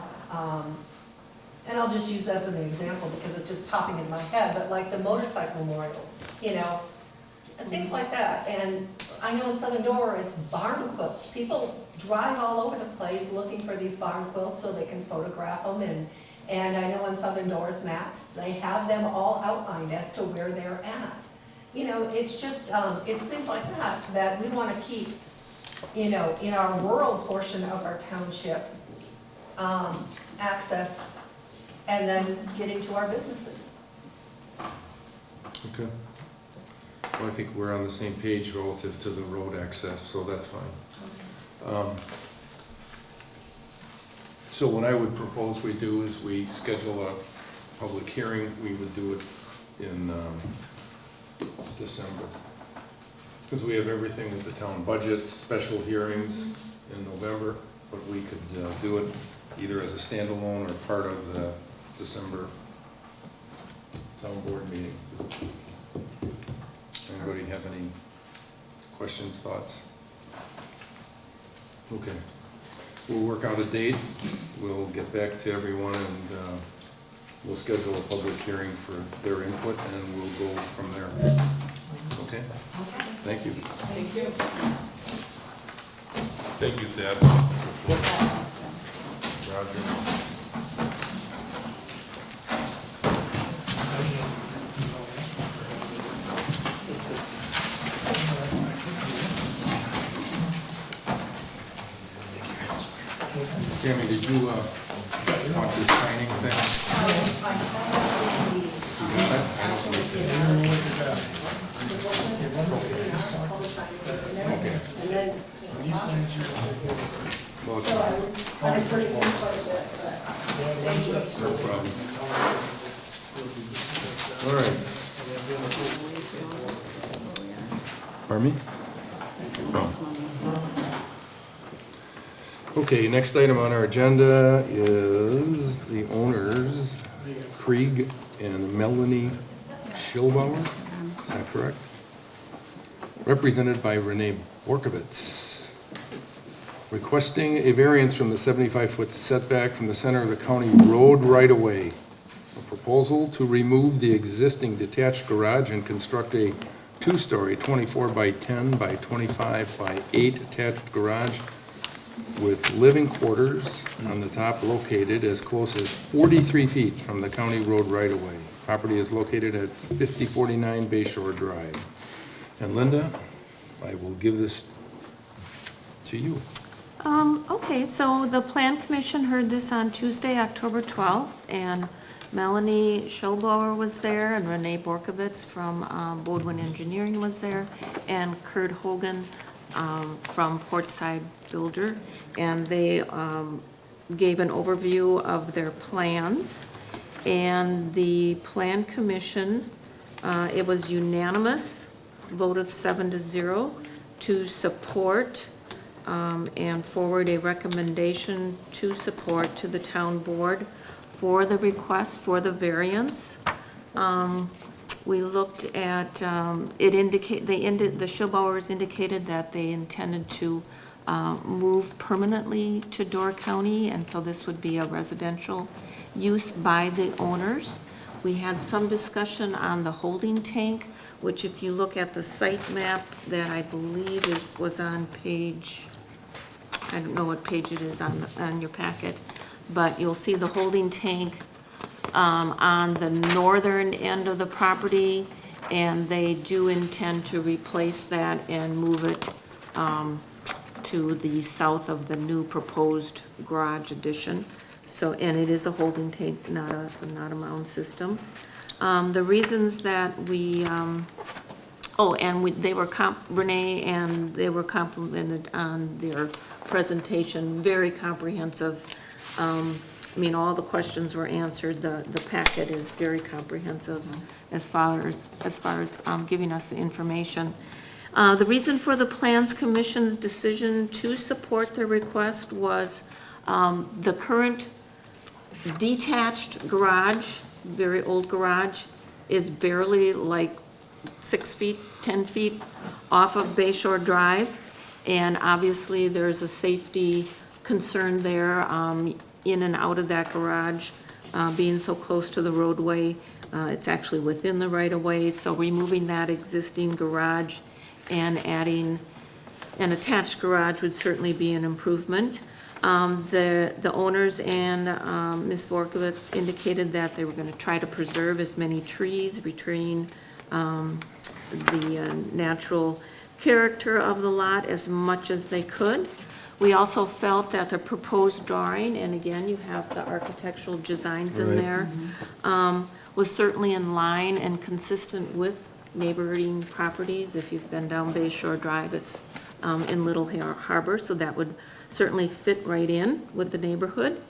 And I'll just use this as an example because it's just popping in my head, but like the motorcycle memorial, you know, and things like that. And I know in Southern Door, it's barn quilts. People drive all over the place looking for these barn quilts so they can photograph them. And I know on Southern Doors maps, they have them all outlined as to where they're at. You know, it's just, it's things like that we want to keep, you know, in our rural portion of our township, access, and then getting to our businesses. Okay. Well, I think we're on the same page relative to the road access, so that's fine. So what I would propose we do is we schedule a public hearing. We would do it in December. Because we have everything with the town budgets, special hearings in November, but we could do it either as a standalone or part of the December town board meeting. Anybody have any questions, thoughts? Okay. We'll work out a date. We'll get back to everyone and we'll schedule a public hearing for their input and we'll go from there. Okay? Thank you. Thank you. Thank you, Thad. Roger. Tammy, did you want this signing thing? You got it? I don't need it. Okay. Well, it's no problem. All right. Pardon me? Oh. Okay, next item on our agenda is the owners, Kregg and Melanie Shilbauer, is that correct? Represented by Renee Borkovitz, requesting a variance from the 75-foot setback from the center of the county road right-of-way. A proposal to remove the existing detached garage and construct a two-story 24 by 10 by 25 by 8 attached garage with living quarters on the top located as close as 43 feet from the county road right-of-way. Property is located at 5049 Bayshore Drive. And Linda, I will give this to you. Okay, so the Plan Commission heard this on Tuesday, October 12th, and Melanie Shilbauer was there, and Renee Borkovitz from Bodwin Engineering was there, and Kurt Hogan from Portside Builder, and they gave an overview of their plans. And the Plan Commission, it was unanimous, vote of 7-0 to support and forward a recommendation to support to the town board for the request for the variance. We looked at, the Shilbauers indicated that they intended to move permanently to Door County, and so this would be a residential use by the owners. We had some discussion on the holding tank, which if you look at the site map that I believe was on page, I don't know what page it is on your packet, but you'll see the holding tank on the northern end of the property, and they do intend to replace that and move it to the south of the new proposed garage addition. So, and it is a holding tank, not a mound system. The reasons that we, Renee and they were complimented on their presentation, very comprehensive. I mean, all the questions were answered. The packet is very comprehensive as far as giving us the information. The reason for the Plans Commission's decision to support the request was the current detached garage, very old garage, is barely like 6 feet, 10 feet off of Bayshore Drive. And obviously there's a safety concern there in and out of that garage, being so close to the roadway. It's actually within the right-of-way, so removing that existing garage and adding an attached garage would certainly be an improvement. The owners and Ms. Borkovitz indicated that they were going to try to preserve as many trees, retain the natural character of the lot as much as they could. We also felt that the proposed drawing, and again, you have the architectural designs in there, was certainly in line and consistent with neighboring properties. If you've been down Bayshore Drive, it's in Little Harbor, so that would certainly fit right in with the neighborhood.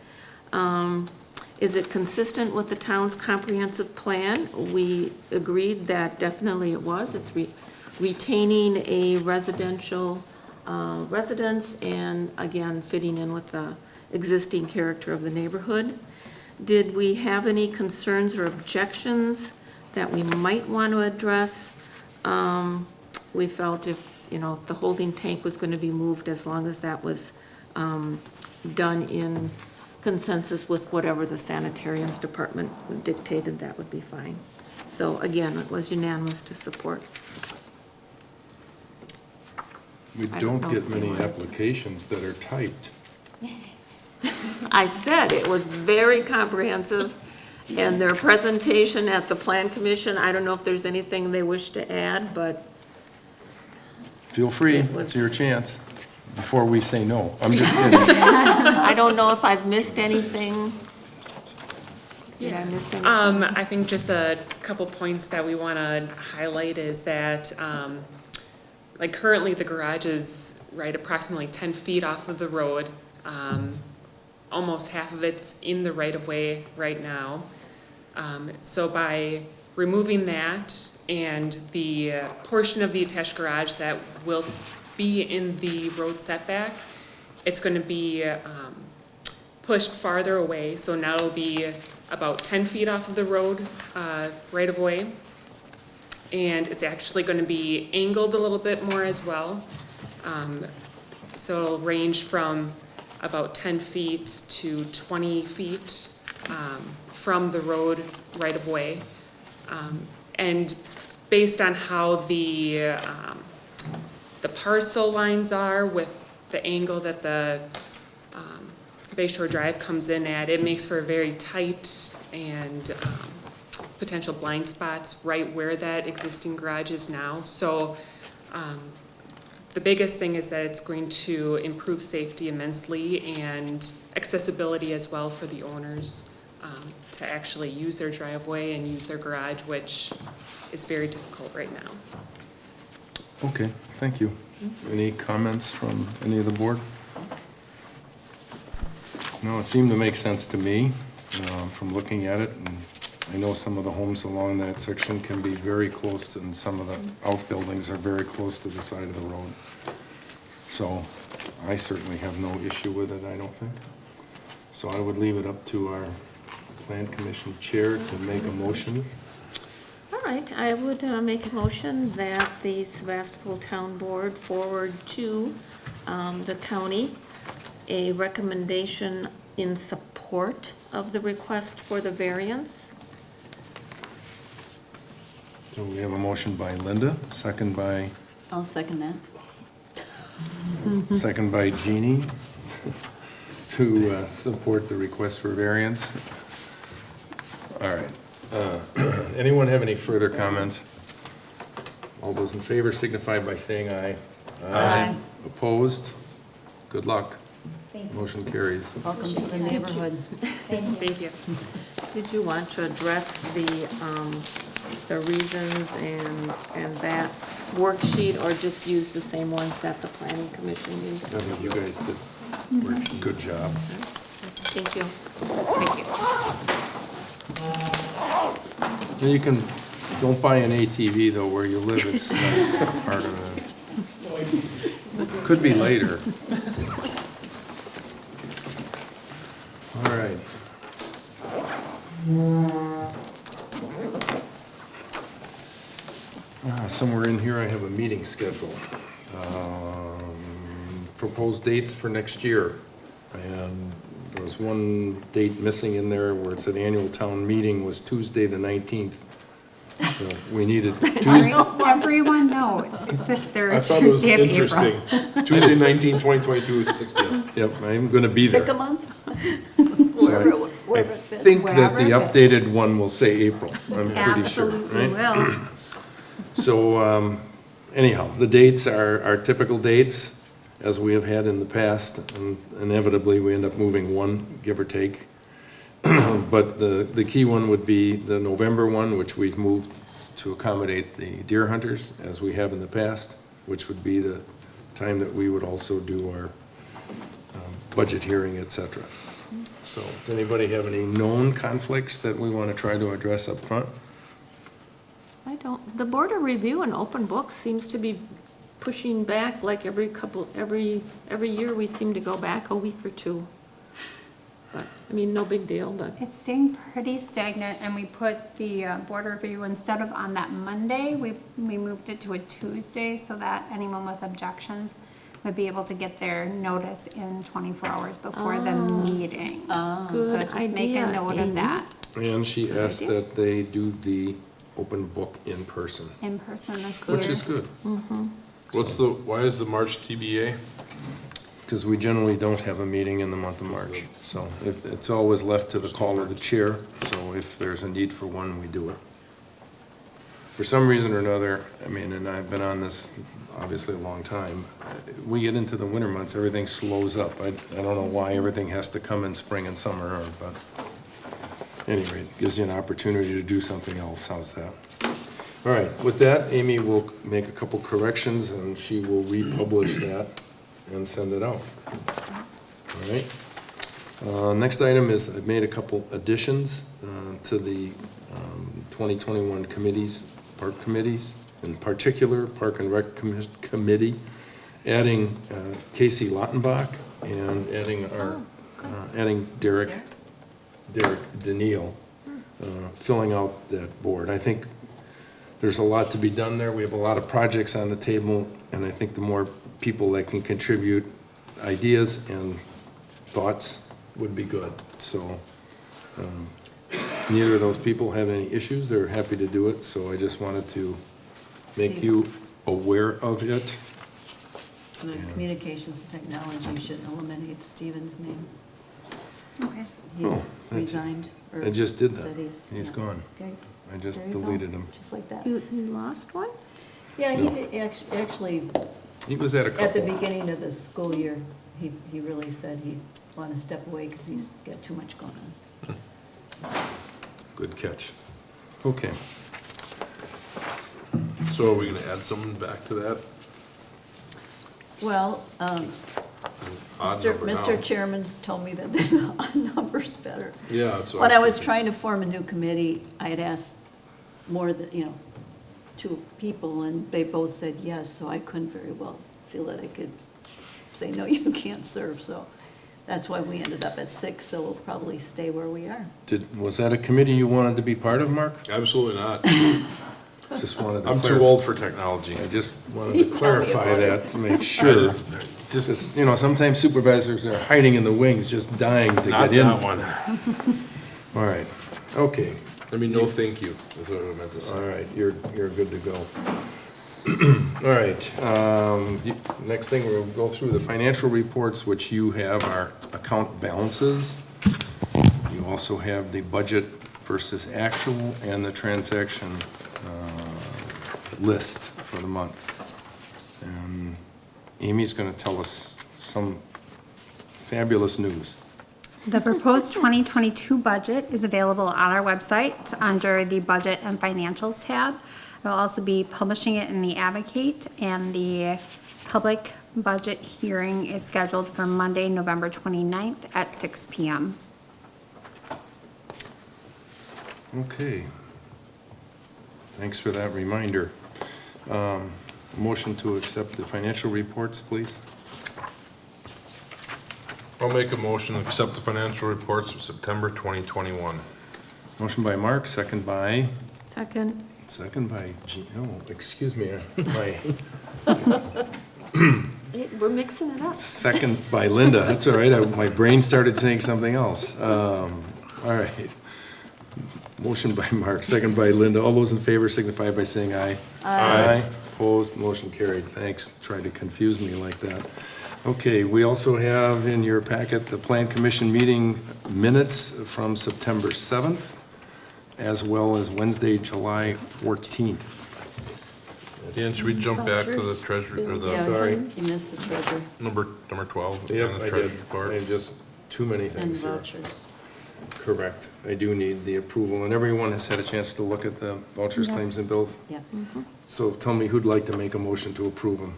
Is it consistent with the town's comprehensive plan? We agreed that definitely it was. It's retaining a residential residence and again fitting in with the existing character of the neighborhood. Did we have any concerns or objections that we might want to address? We felt if the holding tank was going to be moved, as long as that was done in consensus with whatever the sanitarians department dictated, that would be fine. So again, it was unanimous to support. We don't get many applications that are typed. I said it was very comprehensive, and their presentation at the Plan Commission, I don't know if there's anything they wish to add, but Feel free, it's your chance. before we say no. I'm just kidding. I don't know if I've missed anything. Did I miss anything? I think just a couple points that we want to highlight is that, like currently the garage is right approximately 10 feet off of the road. Almost half of it's in the right of way right now. So by removing that and the portion of the attached garage that will be in the road setback, it's going to be pushed farther away. So now it'll be about 10 feet off of the road right of way. And it's actually going to be angled a little bit more as well. So it'll range from about 10 feet to 20 feet from the road right of way. And based on how the parcel lines are with the angle that the Bayshore Drive comes in at, it makes for a very tight and potential blind spots right where that existing garage is now. So the biggest thing is that it's going to improve safety immensely and accessibility as well for the owners to actually use their driveway and use their garage, which is very difficult right now. Okay, thank you. Any comments from any of the board? No, it seemed to make sense to me from looking at it, and I know some of the homes along that section can be very close to, and some of the outbuildings are very close to the side of the road. So I certainly have no issue with it, I don't think. So I would leave it up to our Plan Commission Chair to make a motion. All right, I would make a motion that the Sevastopol Town Board forward to the county a recommendation in support of the request for the variance. So we have a motion by Linda, second by? I'll second that. Second by Jeannie to support the request for variance. All right. Anyone have any further comments? All those in favor signify by saying aye. Aye. Opposed? Good luck. Thank you. Motion carries. Welcome to the neighborhood. Thank you. Did you want to address the reasons and that worksheet, or just use the same ones that the planning commission used? I think you guys did a good job. Thank you. Now you can, don't buy an ATV though where you live, it's not part of it. Could be later. All right. Somewhere in here I have a meeting schedule. Proposed dates for next year. And there was one date missing in there where it said annual town meeting was Tuesday the 19th. So we needed Tuesday. Everyone knows, it's the I third thought it was Tuesday of April. interesting. Tuesday, 19/20/22 at 6 p.m. Yep, I'm going to be there. Pick a month. So Wherever I it fits. think that the Wherever it updated one will say April, I'm pretty sure, Absolutely right? will. So anyhow, the dates are our typical dates, as we have had in the past, and inevitably we end up moving one, give or take. But the key one would be the November one, which we've moved to accommodate the deer hunters, as we have in the past, which would be the time that we would also do our budget hearing, et cetera. So does anybody have any known conflicts that we want to try to address up front? I don't, the Board of Review and Open Books seems to be pushing back, like every year we seem to go back a week or two. But, I mean, no big deal, but. It's staying pretty stagnant, and we put the board review, instead of on that Monday, we moved it to a Tuesday so that anyone with objections would be able to get their notice in 24 hours before the meeting. So Good just make a idea, note Amy. of that. And she asked that they do the open book in person, In person this year. which is good. Why is the March TBA? Because we generally don't have a meeting in the month of March. So it's always left to the call of the chair. So if there's a need for one, we do it. for some reason or another, I mean, and I've been on this obviously a long time, we get into the winter months, everything slows up. I don't know why everything has to come in spring and summer, but anyway, it gives you an opportunity to do something else. How's that? All right, with that, Amy will make a couple corrections and she will republish that and send it out. All right. Next item is I've made a couple additions to the 2021 committees, park committees, in particular, Park and Rec Committee, adding Casey Lautenbach and adding Derek Daniil, filling out that board. I think there's a lot to be done there. We have a lot of projects on the table, and I think the more people that can contribute ideas and thoughts would be good. So neither of those people have any issues. They're happy to do it, so I just wanted to make you aware of it. And then communications and technology, you should eliminate Stephen's name. Okay. He's resigned. or I just did said that. He's yeah. gone. There- I just there you go. deleted him. Just like that. You lost one? Yeah, he No. did, actually, He was at a couple. at the beginning of the school year, he really said he'd want to step away because he's got too much going on. Good catch. Okay. So are we gonna add something back to that? Well, Odd number now. Mr. Chairman's told me that the odd number's better. Yeah, that's what When I was thinking. trying to form a new committee, I had asked more than, 2 people, and they both said yes, so I couldn't very well feel that I could say, no, you can't serve, so that's why we ended up at 6, so we'll probably stay where we are. Was that a committee you wanted to be part of, Mark? Absolutely not. Just wanted to I'm too clarify. old for technology. I just wanted You to tell me clarify about that to make sure. Just, sometimes supervisors are hiding in the wings, just dying to Not get in. that one. All right, okay, No thank you, is what I meant to say. all right, you're good to go. All right, next thing, we'll go through the financial reports, which you have our account balances. You also have the budget versus actual and the transaction list for the month. And Amy's going to tell us some fabulous news. The proposed 2022 budget is available on our website under the Budget and Financials tab. I'll also be publishing it in the Advocate, and the public budget hearing is scheduled for Monday, November 29th at 6 p.m. Okay. Thanks for that reminder. Motion to accept the financial reports, please. I'll make a motion to accept the financial reports for September 2021. Motion by Mark, second by? Second. Second by excuse me, We're mixing it up. second by Linda. That's all right, my brain started saying something else. All right. Motion by Mark, second by Linda. All those in favor signify by saying aye. Aye. Opposed, motion carried. Thanks, tried to confuse me like that. Okay, we also have in your packet the Plan Commission meeting minutes from September 7th, as well as Wednesday, July 14th. Dan, should we jump back to the treasurer, or Yeah, the Sorry. you missed the treasure number 12? Yep, on the I treasurer's did. report? I had just too many and things here. vouchers. Correct. I do need the approval, and everyone has had a chance to look at the vouchers, claims, and bills. Yeah. So tell me who'd like to make a motion to approve them.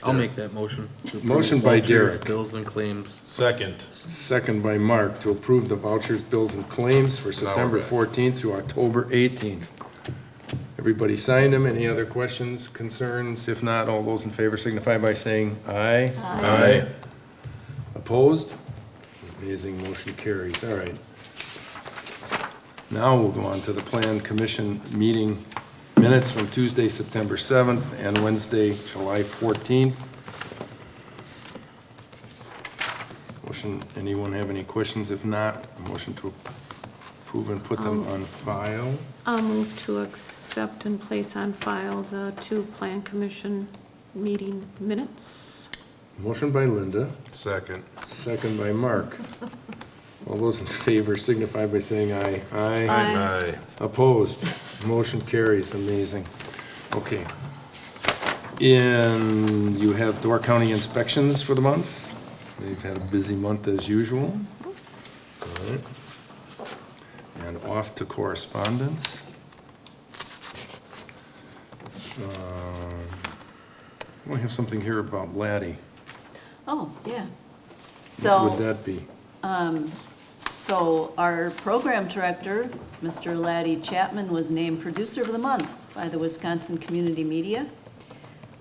I'll make that motion. to approve Motion by vouchers, Derek. Bills and claims. Second. Second by Mark to approve the vouchers, bills, and claims for September 14th through October 18th. Everybody signed them. Any other questions, concerns? If not, all those in favor signify by saying aye. Aye. Opposed? Amazing, motion carries. All right. Now we'll go on to the Plan Commission meeting minutes from Tuesday, September 7th and Wednesday, July 14th. Motion, anyone have any questions? If not, a motion to approve and put them on file. I'll move to accept and place on file the 2 Plan Commission meeting minutes. Motion by Linda, Second. second by Mark. All those in favor signify by saying aye. Aye. Aye. Opposed? Motion carries. Amazing. Okay. And you have Door County inspections for the month. They've had a busy month as usual. All right. And off to correspondence. We have something here about Laddie. Oh, yeah. What would that be? So our program director, Mr. Laddie Chapman, was named Producer of the Month by the Wisconsin Community Media.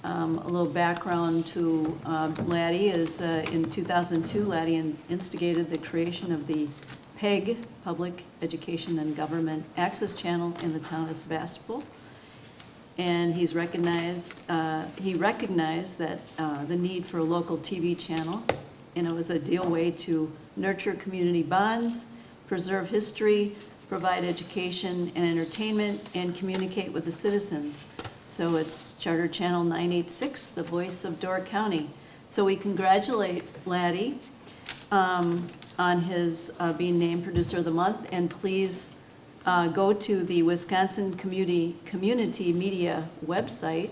A little background to Laddie is in 2002, Laddie instigated the creation of the PEG, Public Education and Government Access Channel in the town of Sevastopol. And he recognized that the need for a local TV channel, and it was a ideal way to nurture community bonds, preserve history, provide education and entertainment, and communicate with the citizens. So it's Charter Channel 986, the voice of Door County. So we congratulate Laddie on his being named Producer of the Month, and please go to the Wisconsin Community Media website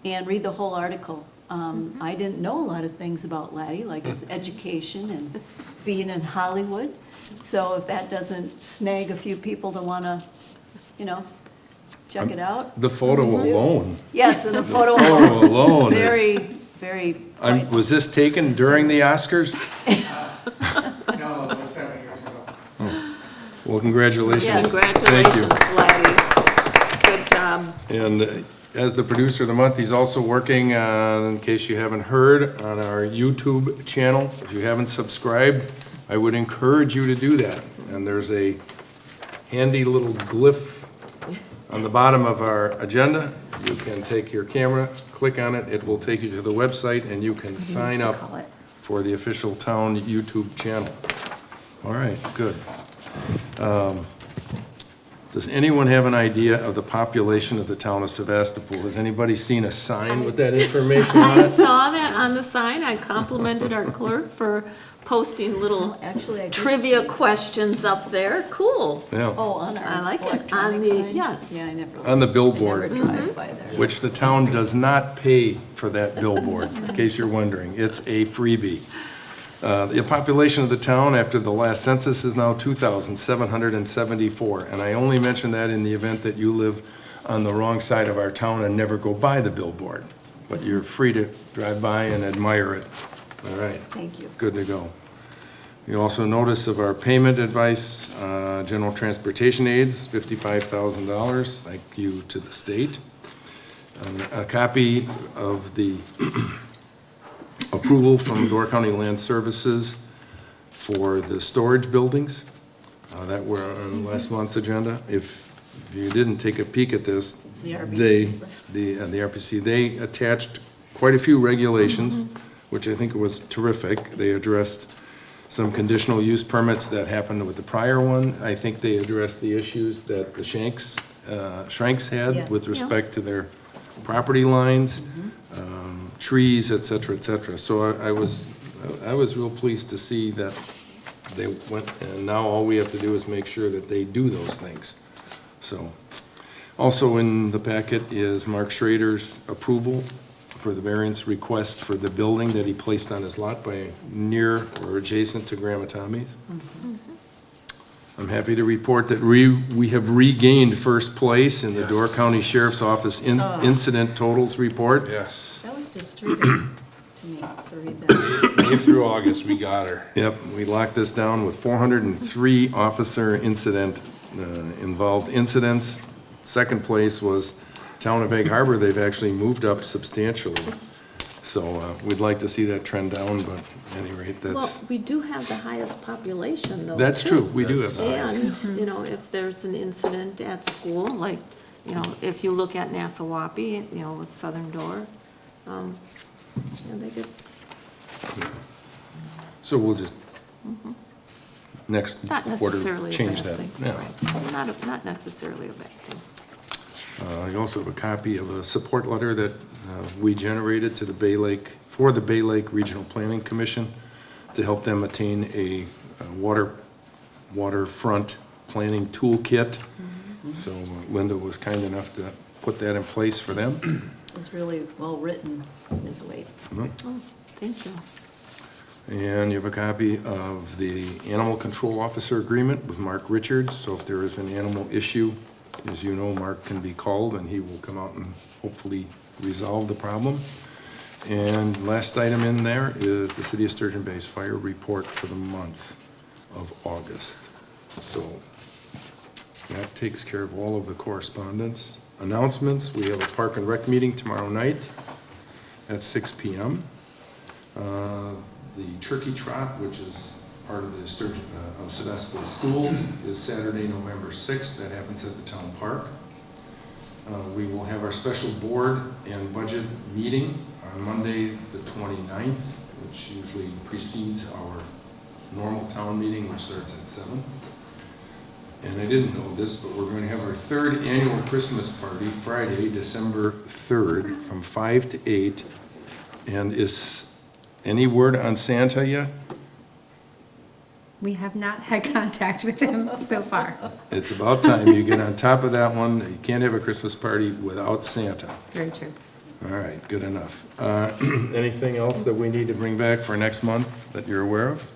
and read the whole article. I didn't know a lot of things about Laddie, like his education and being in Hollywood. So if that doesn't snag a few people to want to, check it out. The photo alone. Yes, and the photo alone very, is... very... was this taken during the Oscars? No, it was 7 years ago. Oh. Well, congratulations. Yes. Thank you. Laddie. Good job. And as the Producer of the Month, he's also working, in case you haven't heard, on our YouTube channel. If you haven't subscribed, I would encourage you to do that. And there's a handy little glyph on the bottom of our agenda. You can take your camera, click on it, it will take you to the website, and you can sign up for the official town YouTube channel. All right, good. Does anyone have an idea of the population of the town of Sevastopol? Has anybody seen a sign with that information on I it? saw that on the sign. I complimented our clerk for posting little trivia questions up there. Cool. Yeah. Oh, on our I like it. electronic On the, sign? yes. Yeah, I never. On the billboard. I never drive by there. Which the town does not pay for that billboard, in case you're wondering. It's a freebie. The population of the town after the last census is now 2,774, and I only mention that in the event that you live on the wrong side of our town and never go by the billboard. But you're free to drive by and admire it. All right. Thank you. Good to go. You also notice of our payment advice, general transportation aids, $55,000. Thank you to the state. A copy of the approval from Door County Land Services for the storage buildings that were on last month's agenda. If you didn't take a peek at this, the RPC, they attached quite a few regulations, which I think was terrific. They addressed some conditional use permits that happened with the prior one. I think they addressed the issues that the Shanks had with respect to their property lines, trees, et cetera, et cetera. So I was real pleased to see that they went, and now all we have to do is make sure that they do those things. So, also in the packet is Mark Schrader's approval for the variance request for the building that he placed on his lot by near or adjacent to Grandma Tommy's. I'm happy to report that we have regained first place in the Door County Sheriff's Office incident totals report. Yes. That was distributed to me to read that. May through August, we got her. Yep, we locked this down with 403 officer involved incidents. Second place was Town of Egg Harbor. They've actually moved up substantially. So we'd like to see that trend down, but at any rate, that's... Well, we do have the highest population, though. That's too. true, we do have the highest. And, if there's an incident at school, like, if you look at Nassau-Waupee, with Southern Door, they get... So we'll just, next Not quarter, necessarily a change bad that. thing. Yeah. Right. Not necessarily a bad thing. You also have a copy of a support letter that we generated to the Bay Lake Regional Planning Commission to help them attain a water waterfront planning toolkit. So Linda was kind enough to put that in place for them. It's really well-written, Ms. Wade. No? Oh, thank you. And you have a copy of the Animal Control Officer Agreement with Mark Richards. So if there is an animal issue, as you know, Mark can be called and he will come out and hopefully resolve the problem. And last item in there is the City of Sturgeon Bay's fire report for the month of August. So that takes care of all of the correspondence. Announcements, we have a Park and Rec meeting tomorrow night at 6 p.m. The Turkey Trot, which is part of the Sevastopol Schools, is Saturday, November 6th. That happens at the town park. We will have our special board and budget meeting on Monday, the 29th, which usually precedes our normal town meeting, which starts at 7. And I didn't know this, but we're going to have our 3rd annual Christmas party Friday, December 3rd, from 5 to 8. And is any word on Santa yet? We have not had contact with him so far. It's about time you get on top of that one. You can't have a Christmas party without Santa. Very true. All right, good enough. Anything else that we need to bring back for next month that you're aware of?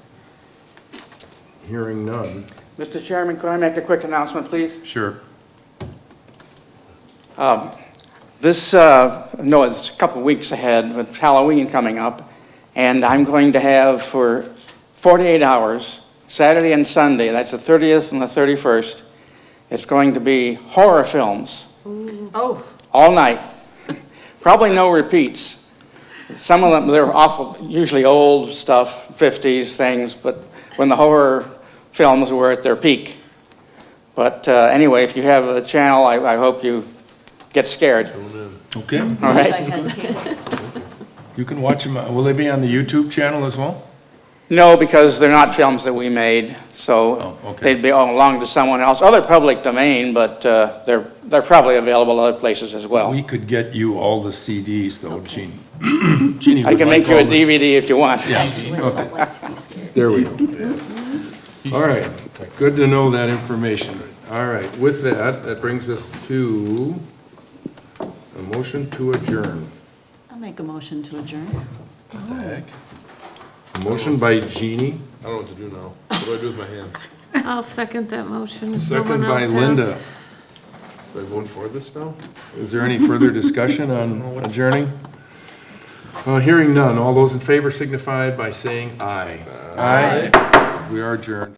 Hearing none. Mr. Chairman, could I make a quick announcement, please? Sure. It's a couple weeks ahead with Halloween coming up, and I'm going to have for 48 hours, Saturday and Sunday, that's the 30th and the 31st, it's going to be horror films. Oh. All night. Probably no repeats. Some of them, they're awful, usually old stuff, 50s things, but when the horror films were at their peak. But anyway, if you have a channel, I hope you get scared. Okay. All right? You can watch them. Will they be on the YouTube channel as well? No, because they're not films that we made, so they'd belong to someone else. Other public domain, but they're probably available other places as well. We could get you all the CDs, though, Jeannie. Jeannie I would can like make you a all the DVD if you want. Yeah. Okay. There we go. All right, good to know that information. All right, with that, that brings us to a motion to adjourn. I'll make a motion to adjourn. What the heck? A motion by Jeannie, I don't know what to do now. What do I do with my hands? I'll second that motion. if no second one by else Linda. has. Do I vote for this now? Is there any further discussion on adjourning? Hearing none, all those in favor signify by saying aye. Aye. We are adjourned.